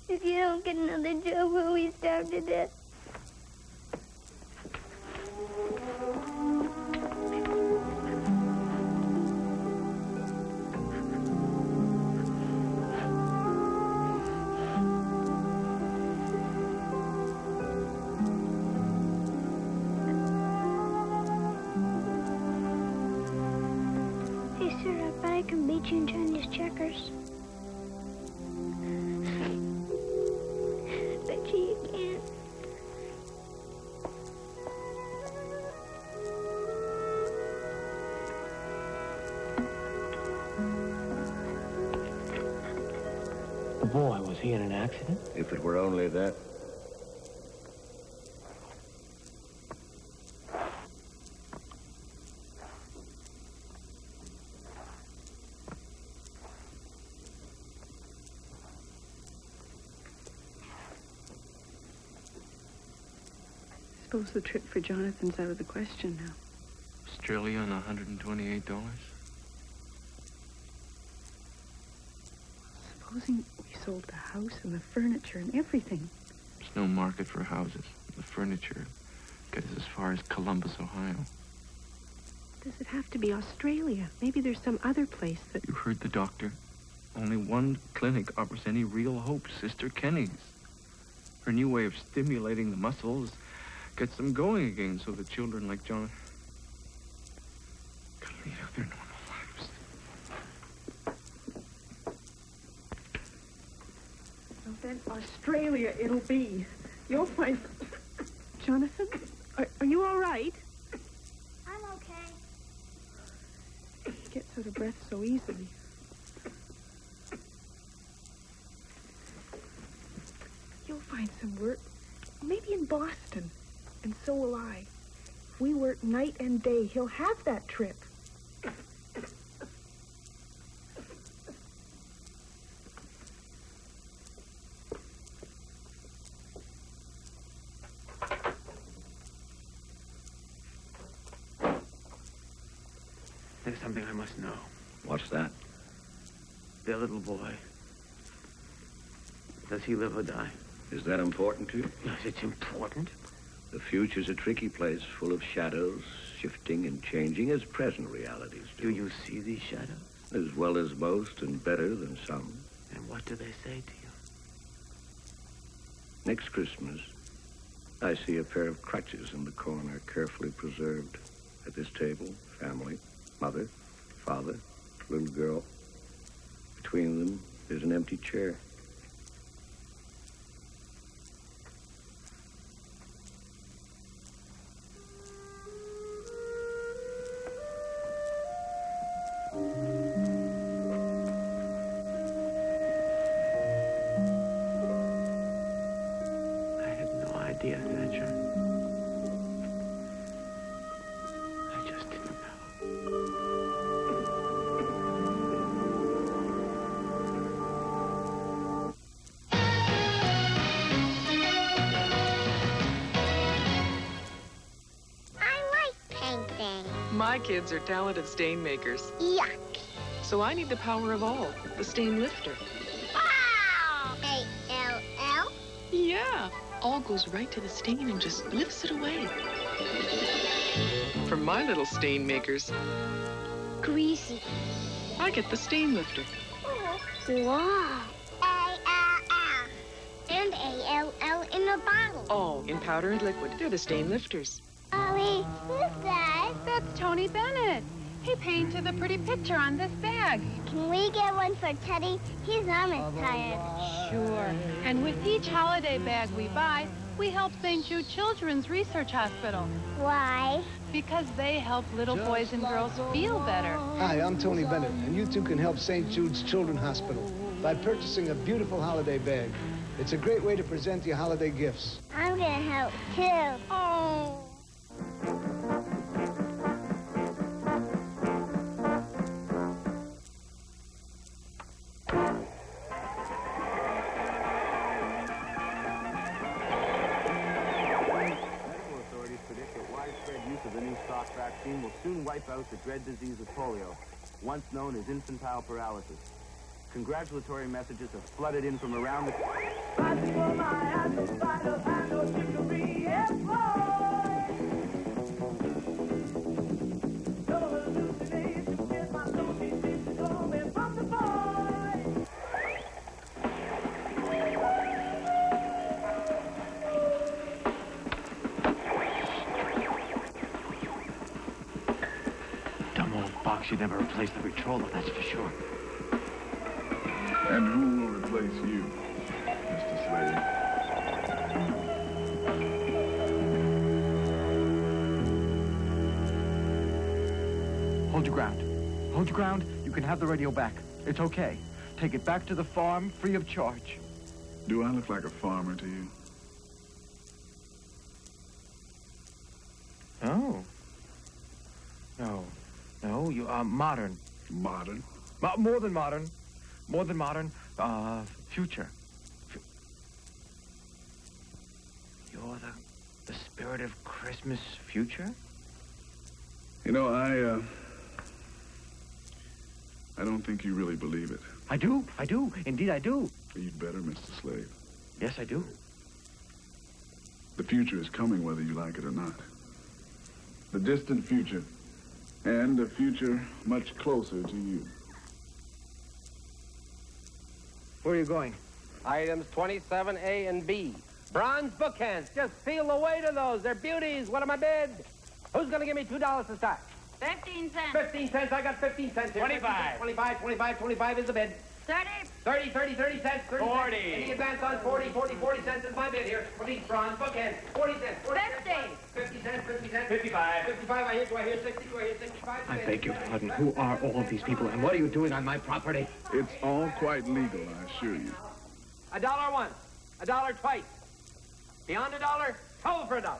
If you don't get another job, will we starve to death? Hey, sir, I bet I can beat you in Chinese checkers. Bet you can't. The boy, was he in an accident? If it were only that. Suppose the trip for Jonathan's out of the question now. Australia on $128. Supposing we sold the house and the furniture and everything. There's no market for houses. The furniture gets as far as Columbus, Ohio. Does it have to be Australia? Maybe there's some other place that... You heard the doctor. Only one clinic offers any real hope, Sister Kenny's. Her new way of stimulating the muscles gets them going again so that children like John can lead their normal lives. Well, then Australia it'll be. You'll find... Jonathan, are you all right? I'm okay. He gets out of breath so easily. You'll find some work, maybe in Boston, and so will I. If we work night and day, he'll have that trip. There's something I must know. What's that? Their little boy. Does he live or die? Is that important to you? Yes, it's important. The future's a tricky place, full of shadows, shifting and changing as present realities do. Do you see these shadows? As well as most and better than some. And what do they say to you? Next Christmas, I see a pair of crutches in the corner, carefully preserved. At this table, family, mother, father, little girl. Between them, there's an empty chair. My kids are talented stain makers. Yuck. So I need the power of all, the stain lifter. Wow! A-L-L? Yeah. All goes right to the stain and just lifts it away. For my little stain makers, Greasy. I get the stain lifter. Wow. A-L-L. And A-L-L in a bottle. All in powder and liquid. They're the stain lifters. Ollie, who's that? That's Tony Bennett. He painted the pretty picture on this bag. Can we get one for Teddy? He's almost tired. Sure. And with each holiday bag we buy, we help St. Jude Children's Research Hospital. Why? Because they help little boys and girls feel better. Hi, I'm Tony Bennett, and you too can help St. Jude's Children's Hospital by purchasing a beautiful holiday bag. It's a great way to present your holiday gifts. I'm gonna help too. Oh. Vaccine will soon wipe out the dread disease of polio, once known as infantile paralysis. Congratulatory messages have flooded in from around the... Should never replace the controller, that's for sure. And who will replace you, Mr. Slade? Hold your ground. Hold your ground. You can have the radio back. It's okay. Take it back to the farm free of charge. Do I look like a farmer to you? Oh. No. No, you are modern. Modern? More than modern. More than modern. Future. You're the spirit of Christmas future? You know, I don't think you really believe it. I do. Indeed, I do. You'd better, Mr. Slade. Yes, I do. The future is coming whether you like it or not. The distant future. And a future much closer to you. Where are you going? Items 27A and B. Bronze bookends. Just feel the weight of those. They're beauties. What am I bid? Who's going to give me $2 to start? 15 cents. 15 cents. I got 15 cents here. 25. 25 is the bid. 30. 30 cents. 30 40. Cents. Any advance on 40 cents is my bid here for these bronze bookends. 40 cents. 50. 50 cents. 55. 55. Do I hear 60? Do I hear 65? I beg your pardon. Who are all these people, and what are you doing on my property? It's all quite legal, I assure you. $1 once. $1 twice. Beyond $1, sold for $1.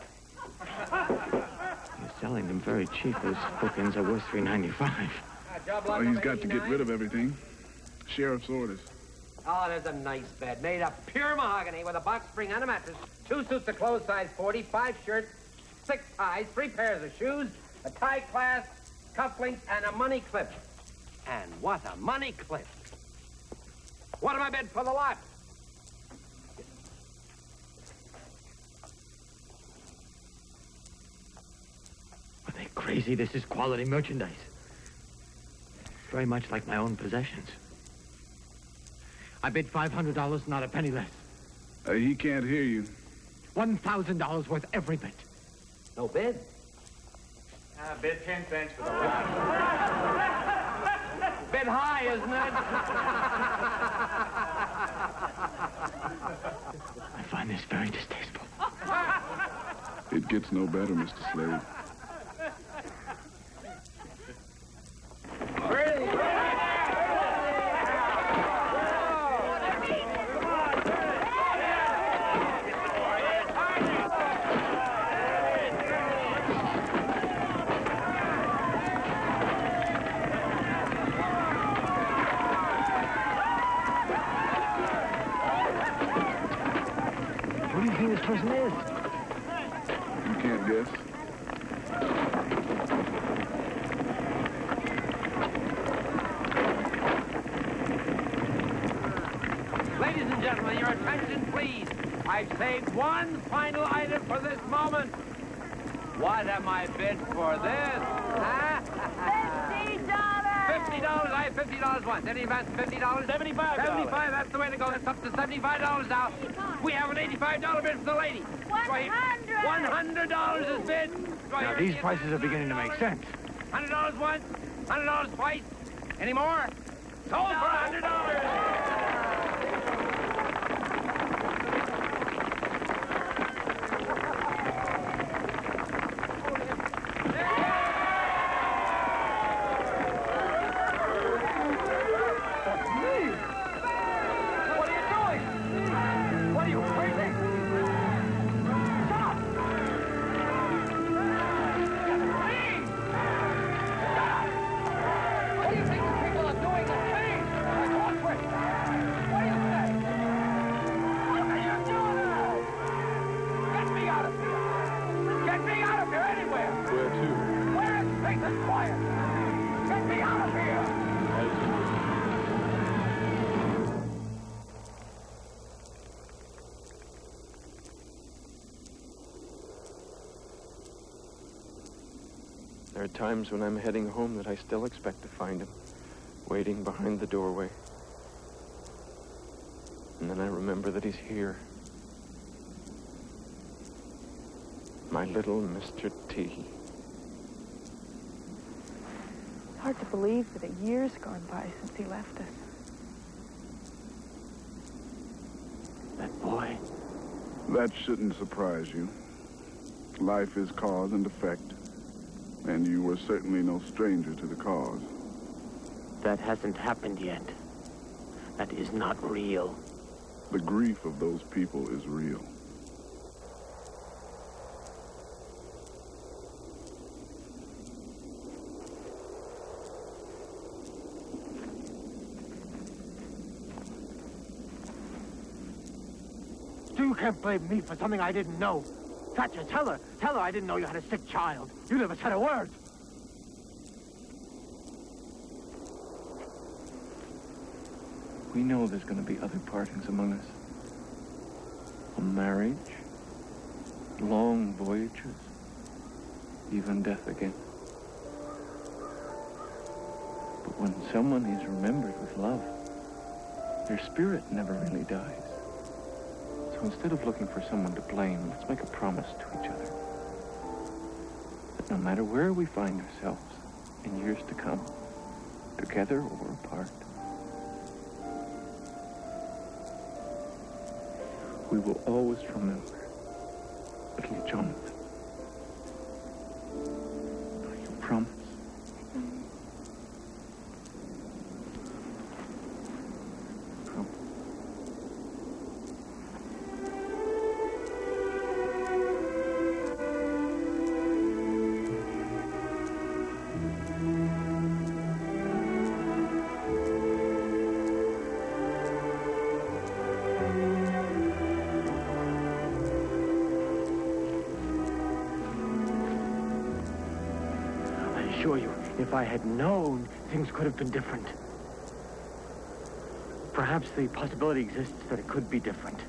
You're selling them very cheap. Those bookends are worth $3.95. Oh, he's got to get rid of everything. Sheriff's orders. Oh, there's a nice bed made of pure mahogany with a box spring and a mattress, 2 suits of clothes size 40, 5 shirts, 6 ties, 3 pairs of shoes, a tie clasp, cufflinks, and a money clip. And what a money clip. What am I bid for the lot? Are they crazy? This is quality merchandise. Very much like my own possessions. I bid $500, not a penny less. He can't hear you. $1,000 worth every bit. No bid? Bid 10 cents for the lot. Bid high, isn't it? I find this very distasteful. It gets no better, Mr. Slade. Who do you think this person is? You can't guess? Ladies and gentlemen, your attention, please. I've saved one final item for this moment. What am I bid for this? Huh? $50! I have $50 once. Any advance $50? $75. 75, that's the way to go. That's up to $75 now. We have an $85 bid for the lady. $100 is bid. Now, these prices are beginning to make sense. $100 once, $100 twice. Any more? Sold for $100. There are times when I'm heading home that I still expect to find him, waiting behind the doorway. And then I remember that he's here. My little Mr. T. It's hard to believe that a year's gone by since he left us. That boy. That shouldn't surprise you. Life is cause and effect. And you were certainly no stranger to the cause. That hasn't happened yet. That is not real. The grief of those people is real. You can't blame me for something I didn't know. Thatcher, tell her I didn't know you had a sick child. You never said a word. We know there's going to be other partings among us. A marriage, long voyages, even death again. But when someone is remembered with love, Their spirit never really dies. So instead of looking for someone to blame, let's make a promise to each other. That no matter where we find ourselves in years to come, together or apart, we will always remember little Jonathan. You promise? I assure you, if I had known, things could have been different. Perhaps the possibility exists that it could be different.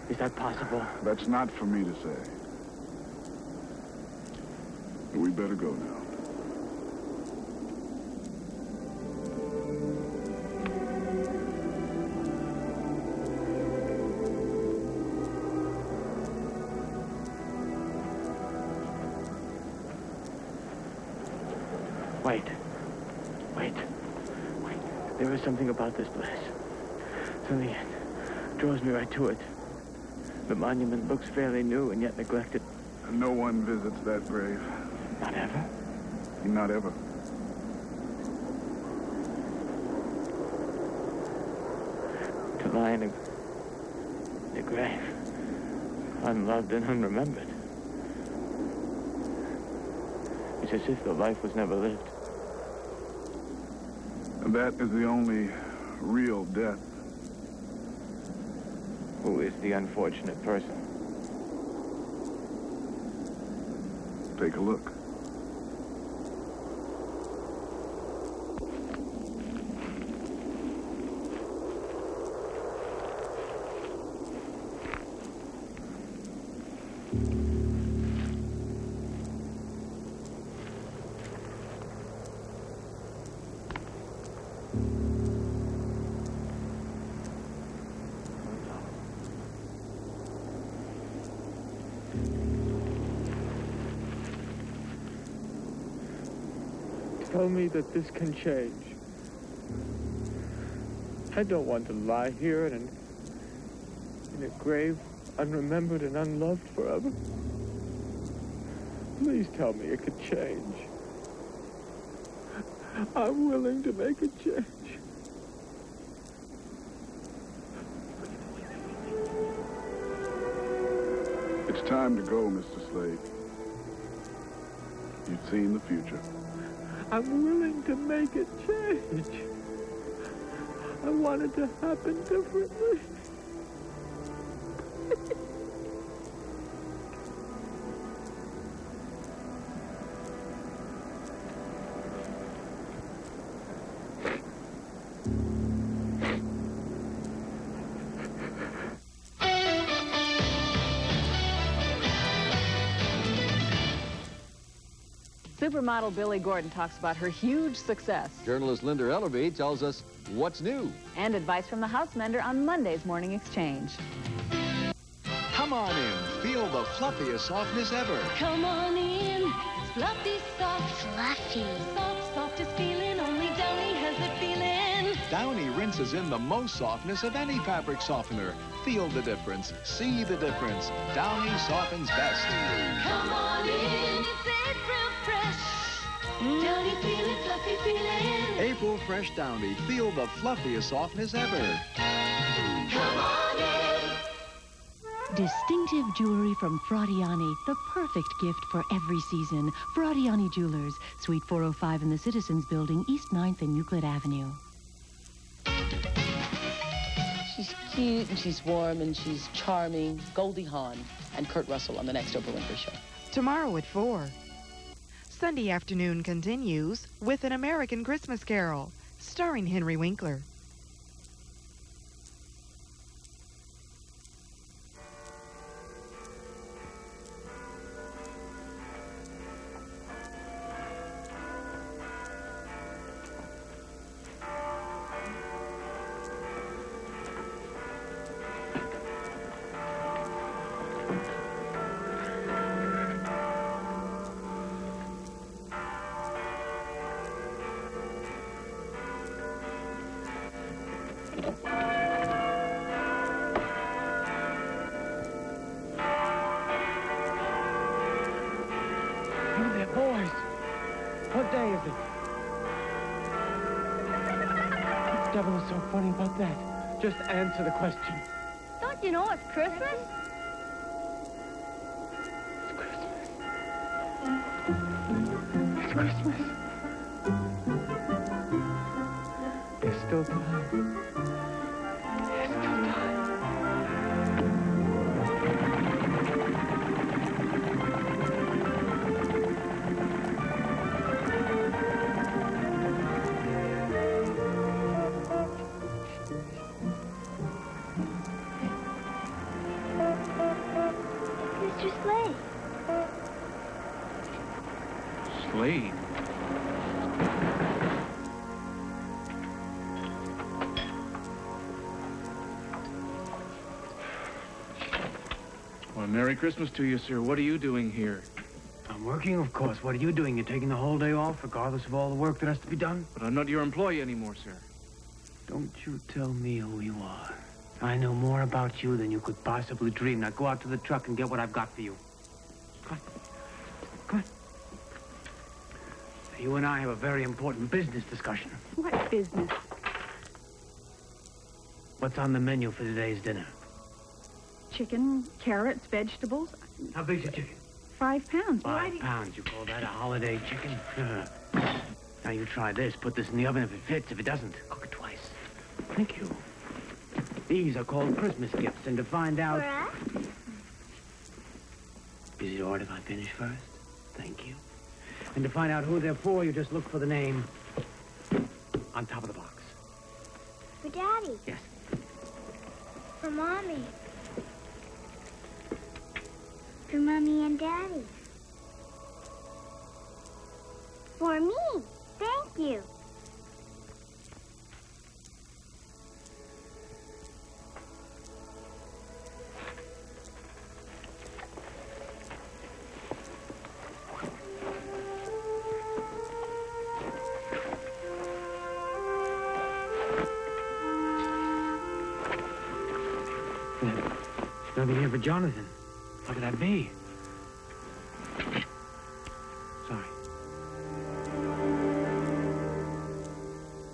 Is that possible? That's not for me to say. We better go now. Wait. There is something about this place. Something that draws me right to it. The monument looks fairly new and yet neglected. No one visits that grave. Not ever? Not ever. To lie in a grave, unloved and unremembered. It's as if the life was never lived. That is the only real death. Who is the unfortunate person? Take a look. Tell me that this can change. I don't want to lie here in a grave, unremembered and unloved forever. Please tell me it could change. I'm willing to make a change. It's time to go, Mr. Slade. You've seen the future. I'm willing to make a change. I want it to happen differently. Supermodel Billy Gordon talks about her huge success. Journalist Linda Ellerby tells us what's new. And advice from the house mender on Monday's Morning Exchange. Come on in. Feel the fluffiest softness ever. Come on in. It's fluffy, soft. Fluffy. Soft, softest feeling. Only Downy has the feeling. Downy rinses in the most softness of any fabric softener. Feel the difference. See the difference. Downy softens best. Come on in. It's April fresh. Downy feeling, fluffy feeling. April Fresh Downy. Feel the fluffiest softness ever. Come on in. Distinctive jewelry from Fradiani, the perfect gift for every season. Fradiani Jewelers, Suite 405 in the Citizens Building, East 9th and Euclid Avenue. She's cute and she's warm and she's charming. Goldie Hawn and Kurt Russell on the next Oprah Winfrey Show. Tomorrow at 4. Sunday afternoon continues with An American Christmas Carol, starring Henry Winkler. What's so funny about that? Just answer the question. Don't you know it's Christmas? It's Christmas. There's still time. There's still time. Mr. Slade. Slade? Well, Merry Christmas to you, sir. What are you doing here? I'm working, of course. What are you doing? You're taking the whole day off, regardless of all the work that has to be done? But I'm not your employee anymore, sir. Don't you tell me who you are. I know more about you than you could possibly dream. Now go out to the truck and get what I've got for you. Come on. Come on. You and I have a very important business discussion. What business? What's on the menu for today's dinner? Chicken, carrots, vegetables. How big's your chicken? 5 pounds. 5 pounds. You call that a holiday chicken? Now you try this. Put this in the oven if it fits. If it doesn't, cook it twice. Thank you. These are called Christmas gifts, and to find out... For us? Is it all right if I finish first? Thank you. And to find out who they're for, you just look for the name on top of the box. For Daddy. Yes. For Mommy. For Mommy and Daddy. For me. Thank you. Nothing here for Jonathan. What could that be? Sorry.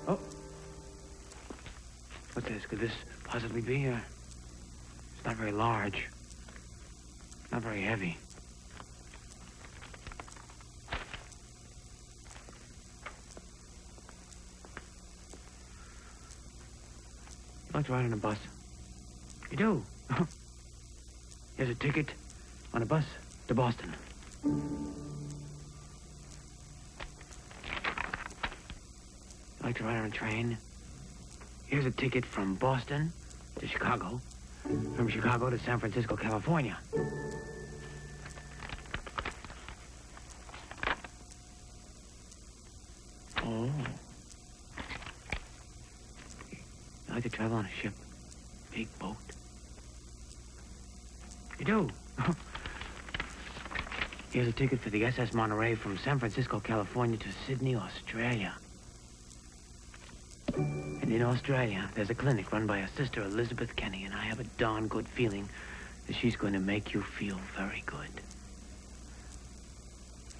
Oh. What's this? Could this possibly be? It's not very large. Not very heavy. I'd like to ride on a bus. You do? Here's a ticket on a bus to Boston. I'd like to ride on a train. Here's a ticket from Boston to Chicago. From Chicago to San Francisco, California. Oh. I'd like to travel on a ship. Big boat. You do? Here's a ticket for the SS Monterey from San Francisco, California to Sydney, Australia. And in Australia, there's a clinic run by a sister, Elizabeth Kenny, and I have a darn good feeling that she's going to make you feel very good.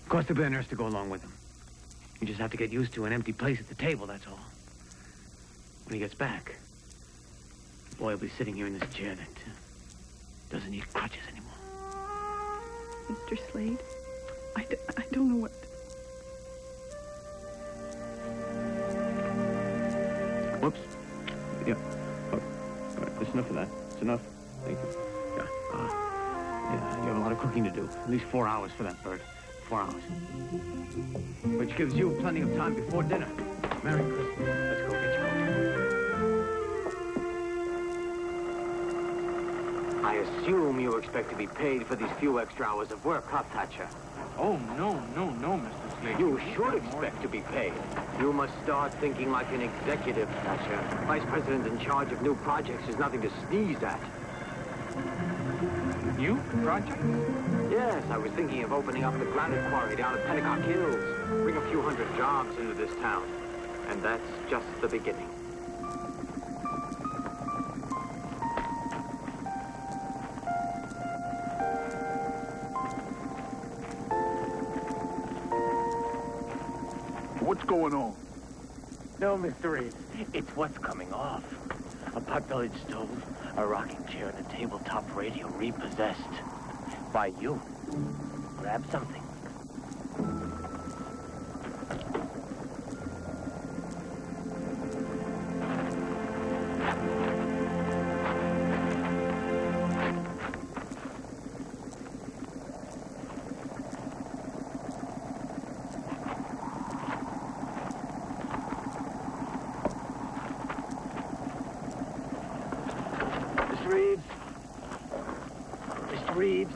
Of course, there'll be a nurse to go along with them. You just have to get used to an empty place at the table, that's all. When he gets back, the boy will be sitting here in this chair that doesn't need crutches anymore. Mr. Slade, I don't know what... Whoops. Yeah. Oh, all right. That's enough of that. It's enough. Thank you. Yeah. Yeah, you have a lot of cooking to do. At least 4 hours for that bird. 4 hours. Which gives you plenty of time before dinner. Merry Christmas. Let's go get your coat. I assume you expect to be paid for these few extra hours of work, huh, Thatcher? Oh, no, Mr. Slade. You should expect to be paid. You must start thinking like an executive, Thatcher. Vice president in charge of new projects is nothing to sneeze at. New projects? Yes, I was thinking of opening up the granite quarry down at Pennacock Hills. Bring a few hundred jobs into this town. And that's just the beginning. What's going on? No, Mr. Reeves. It's what's coming off. A pot-bellied stove, a rocking chair, and a tabletop radio repossessed. By you. Grab something. Reeves.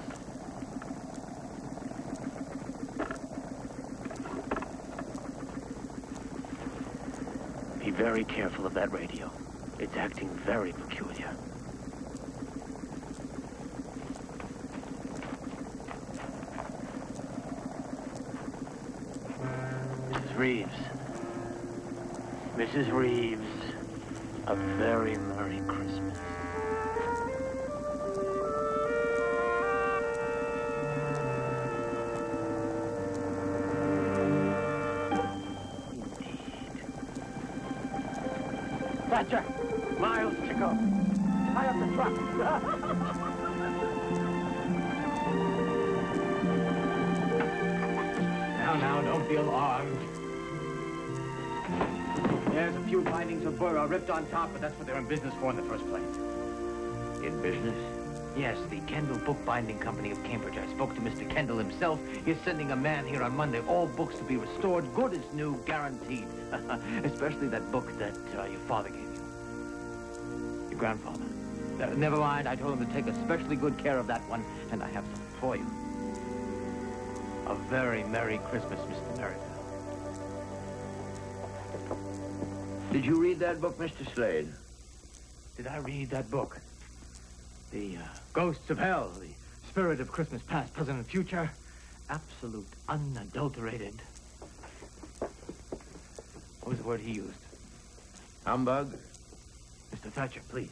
Be very careful of that radio. It's acting very peculiar. Mrs. Reeves. Mrs. Reeves. A very Merry Christmas. Thatcher! Miles, Chico! Tie up the truck! Now, don't be alarmed. There's a few bindings of burr ripped on top, but that's what they're in business for in the first place. In business? Yes, the Kendall Bookbinding Company of Cambridge. I spoke to Mr. Kendall himself. He's sending a man here on Monday. All books to be restored, good as new, guaranteed. Especially that book that your father gave you. Your grandfather. Never mind, I told him to take especially good care of that one, and I have something for you. A very Merry Christmas, Mr. Merrivale. Did you read that book, Mr. Slade? Did I read that book? The Ghosts of Hell, the spirit of Christmas past, present, and future. Absolute, unadulterated. What was the word he used? Humbug? Mr. Thatcher, please.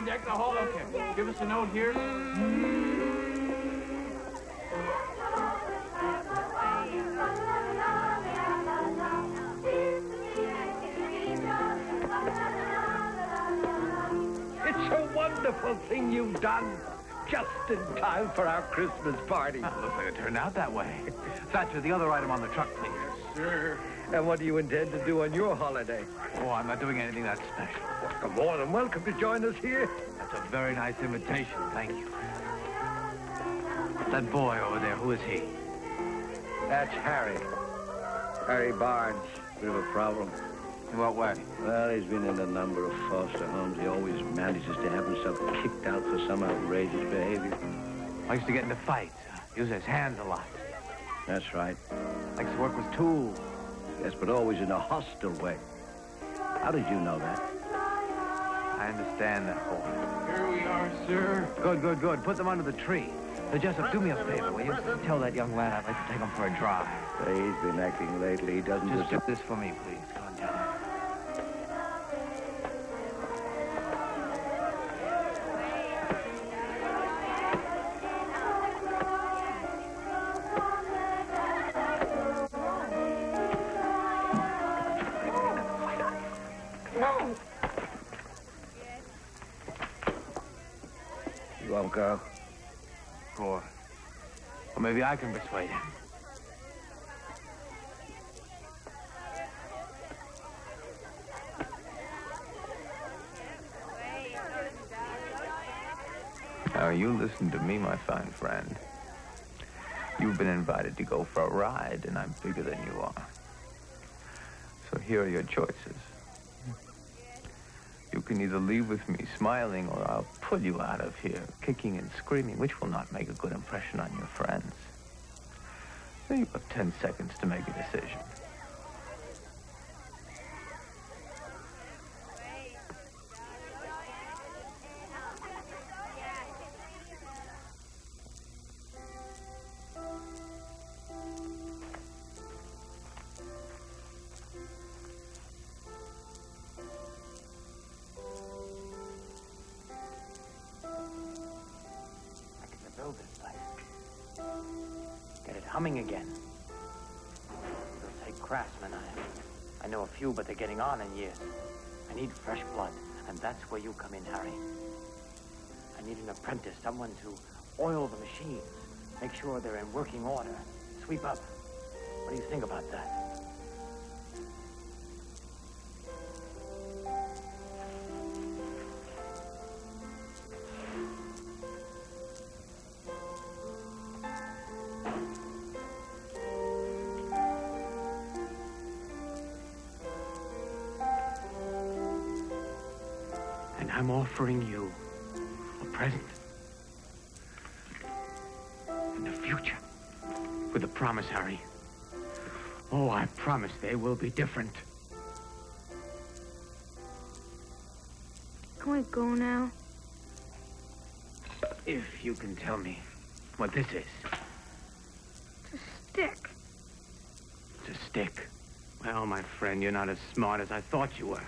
Deck the hall. Okay. Give us a note here. It's a wonderful thing you've done. Just in time for our Christmas party. Looks like it turned out that way. Thatcher, the other item on the truck, please. Sure. And what do you intend to do on your holiday? Oh, I'm not doing anything that special. Well, you're more than welcome to join us here. That's a very nice invitation. Thank you. That boy over there, who is he? That's Harry. Harry Barnes. Bit of a problem. In what way? Well, he's been in a number of foster homes. He always manages to have himself kicked out for some outrageous behavior. I used to get into fights. Use his hands a lot. That's right. Likes to work with tools. Yes, but always in a hostile way. How did you know that? I understand that, boy. Here we are, sir. Good. Put them under the tree. So, Jessup, do me a favor, will you? Tell that young lad I'd like to take him for a drive. He's been acting lately. He doesn't Just get this for me, please. Go and tell him. You won't go? Or maybe I can persuade him. Now, you listen to me, my fine friend. You've been invited to go for a ride, and I'm bigger than you are. So here are your choices. You can either leave with me smiling, or I'll pull you out of here, kicking and screaming, which will not make a good impression on your friends. So you have 10 seconds to make a decision. coming again. They'll take craftsmen. I know a few, but they're getting on in years. I need fresh blood, and that's where you come in, Harry. I need an apprentice, someone to oil the machines, make sure they're in working order, sweep up. What do you think about that? And I'm offering you a present in the future with a promise, Harry. Oh, I promise they will be different. Can we go now? If you can tell me what this is. It's a stick. It's a stick. Well, my friend, you're not as smart as I thought you were.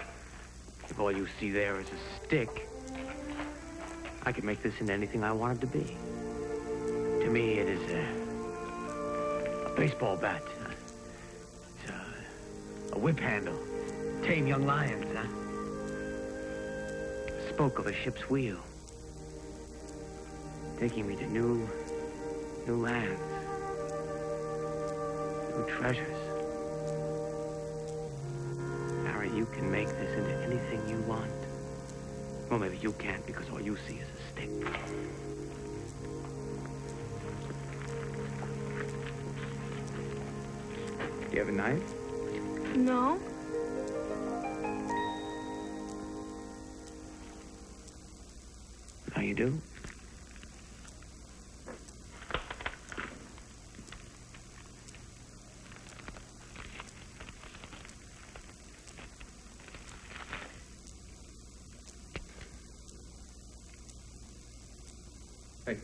If all you see there is a stick, I could make this into anything I want it to be. To me, it is a baseball bat. It's a whip handle. Tame young lions, huh? Spoke of a ship's wheel. Taking me to new lands. New treasures. Harry, you can make this into anything you want. Well, maybe you can't because all you see is a stick. Do you have a knife? No. Now you do? Hey.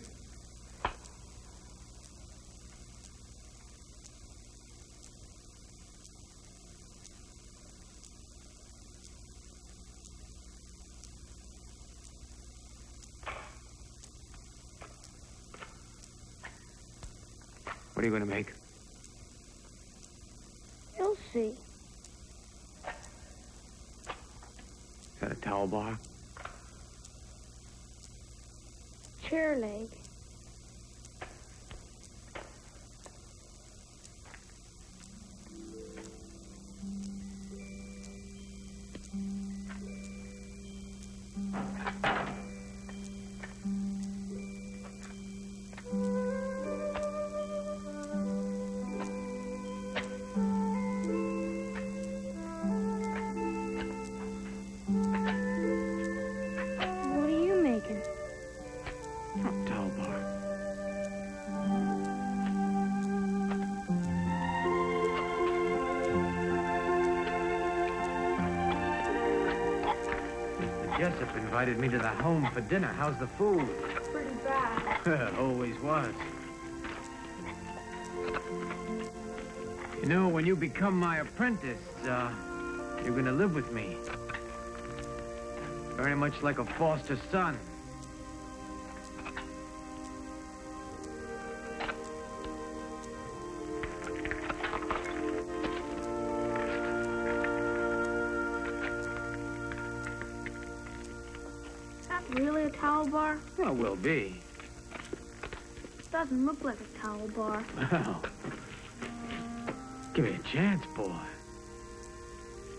What are you going to make? You'll see. Is that a towel bar? Chair leg. What are you making? A towel bar. Jessup invited me to the home for dinner. How's the food? Pretty bad. Always was. You know, when you become my apprentice, you're gonna live with me. Very much like a foster son. Is that really a towel bar? Well, will be. Doesn't look like a towel bar. Well, give me a chance, boy.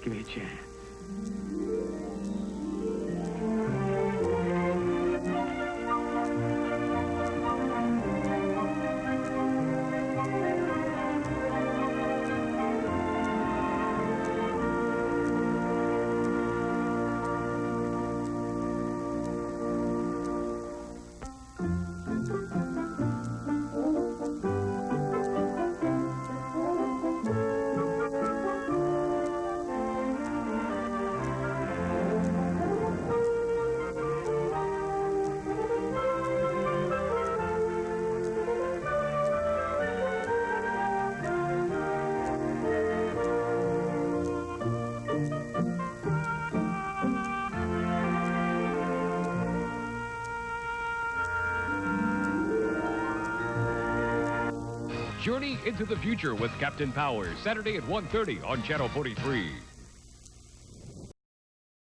Give me a chance. Journey into the Future with Captain Powers, Saturday at 1:30 on Channel 43.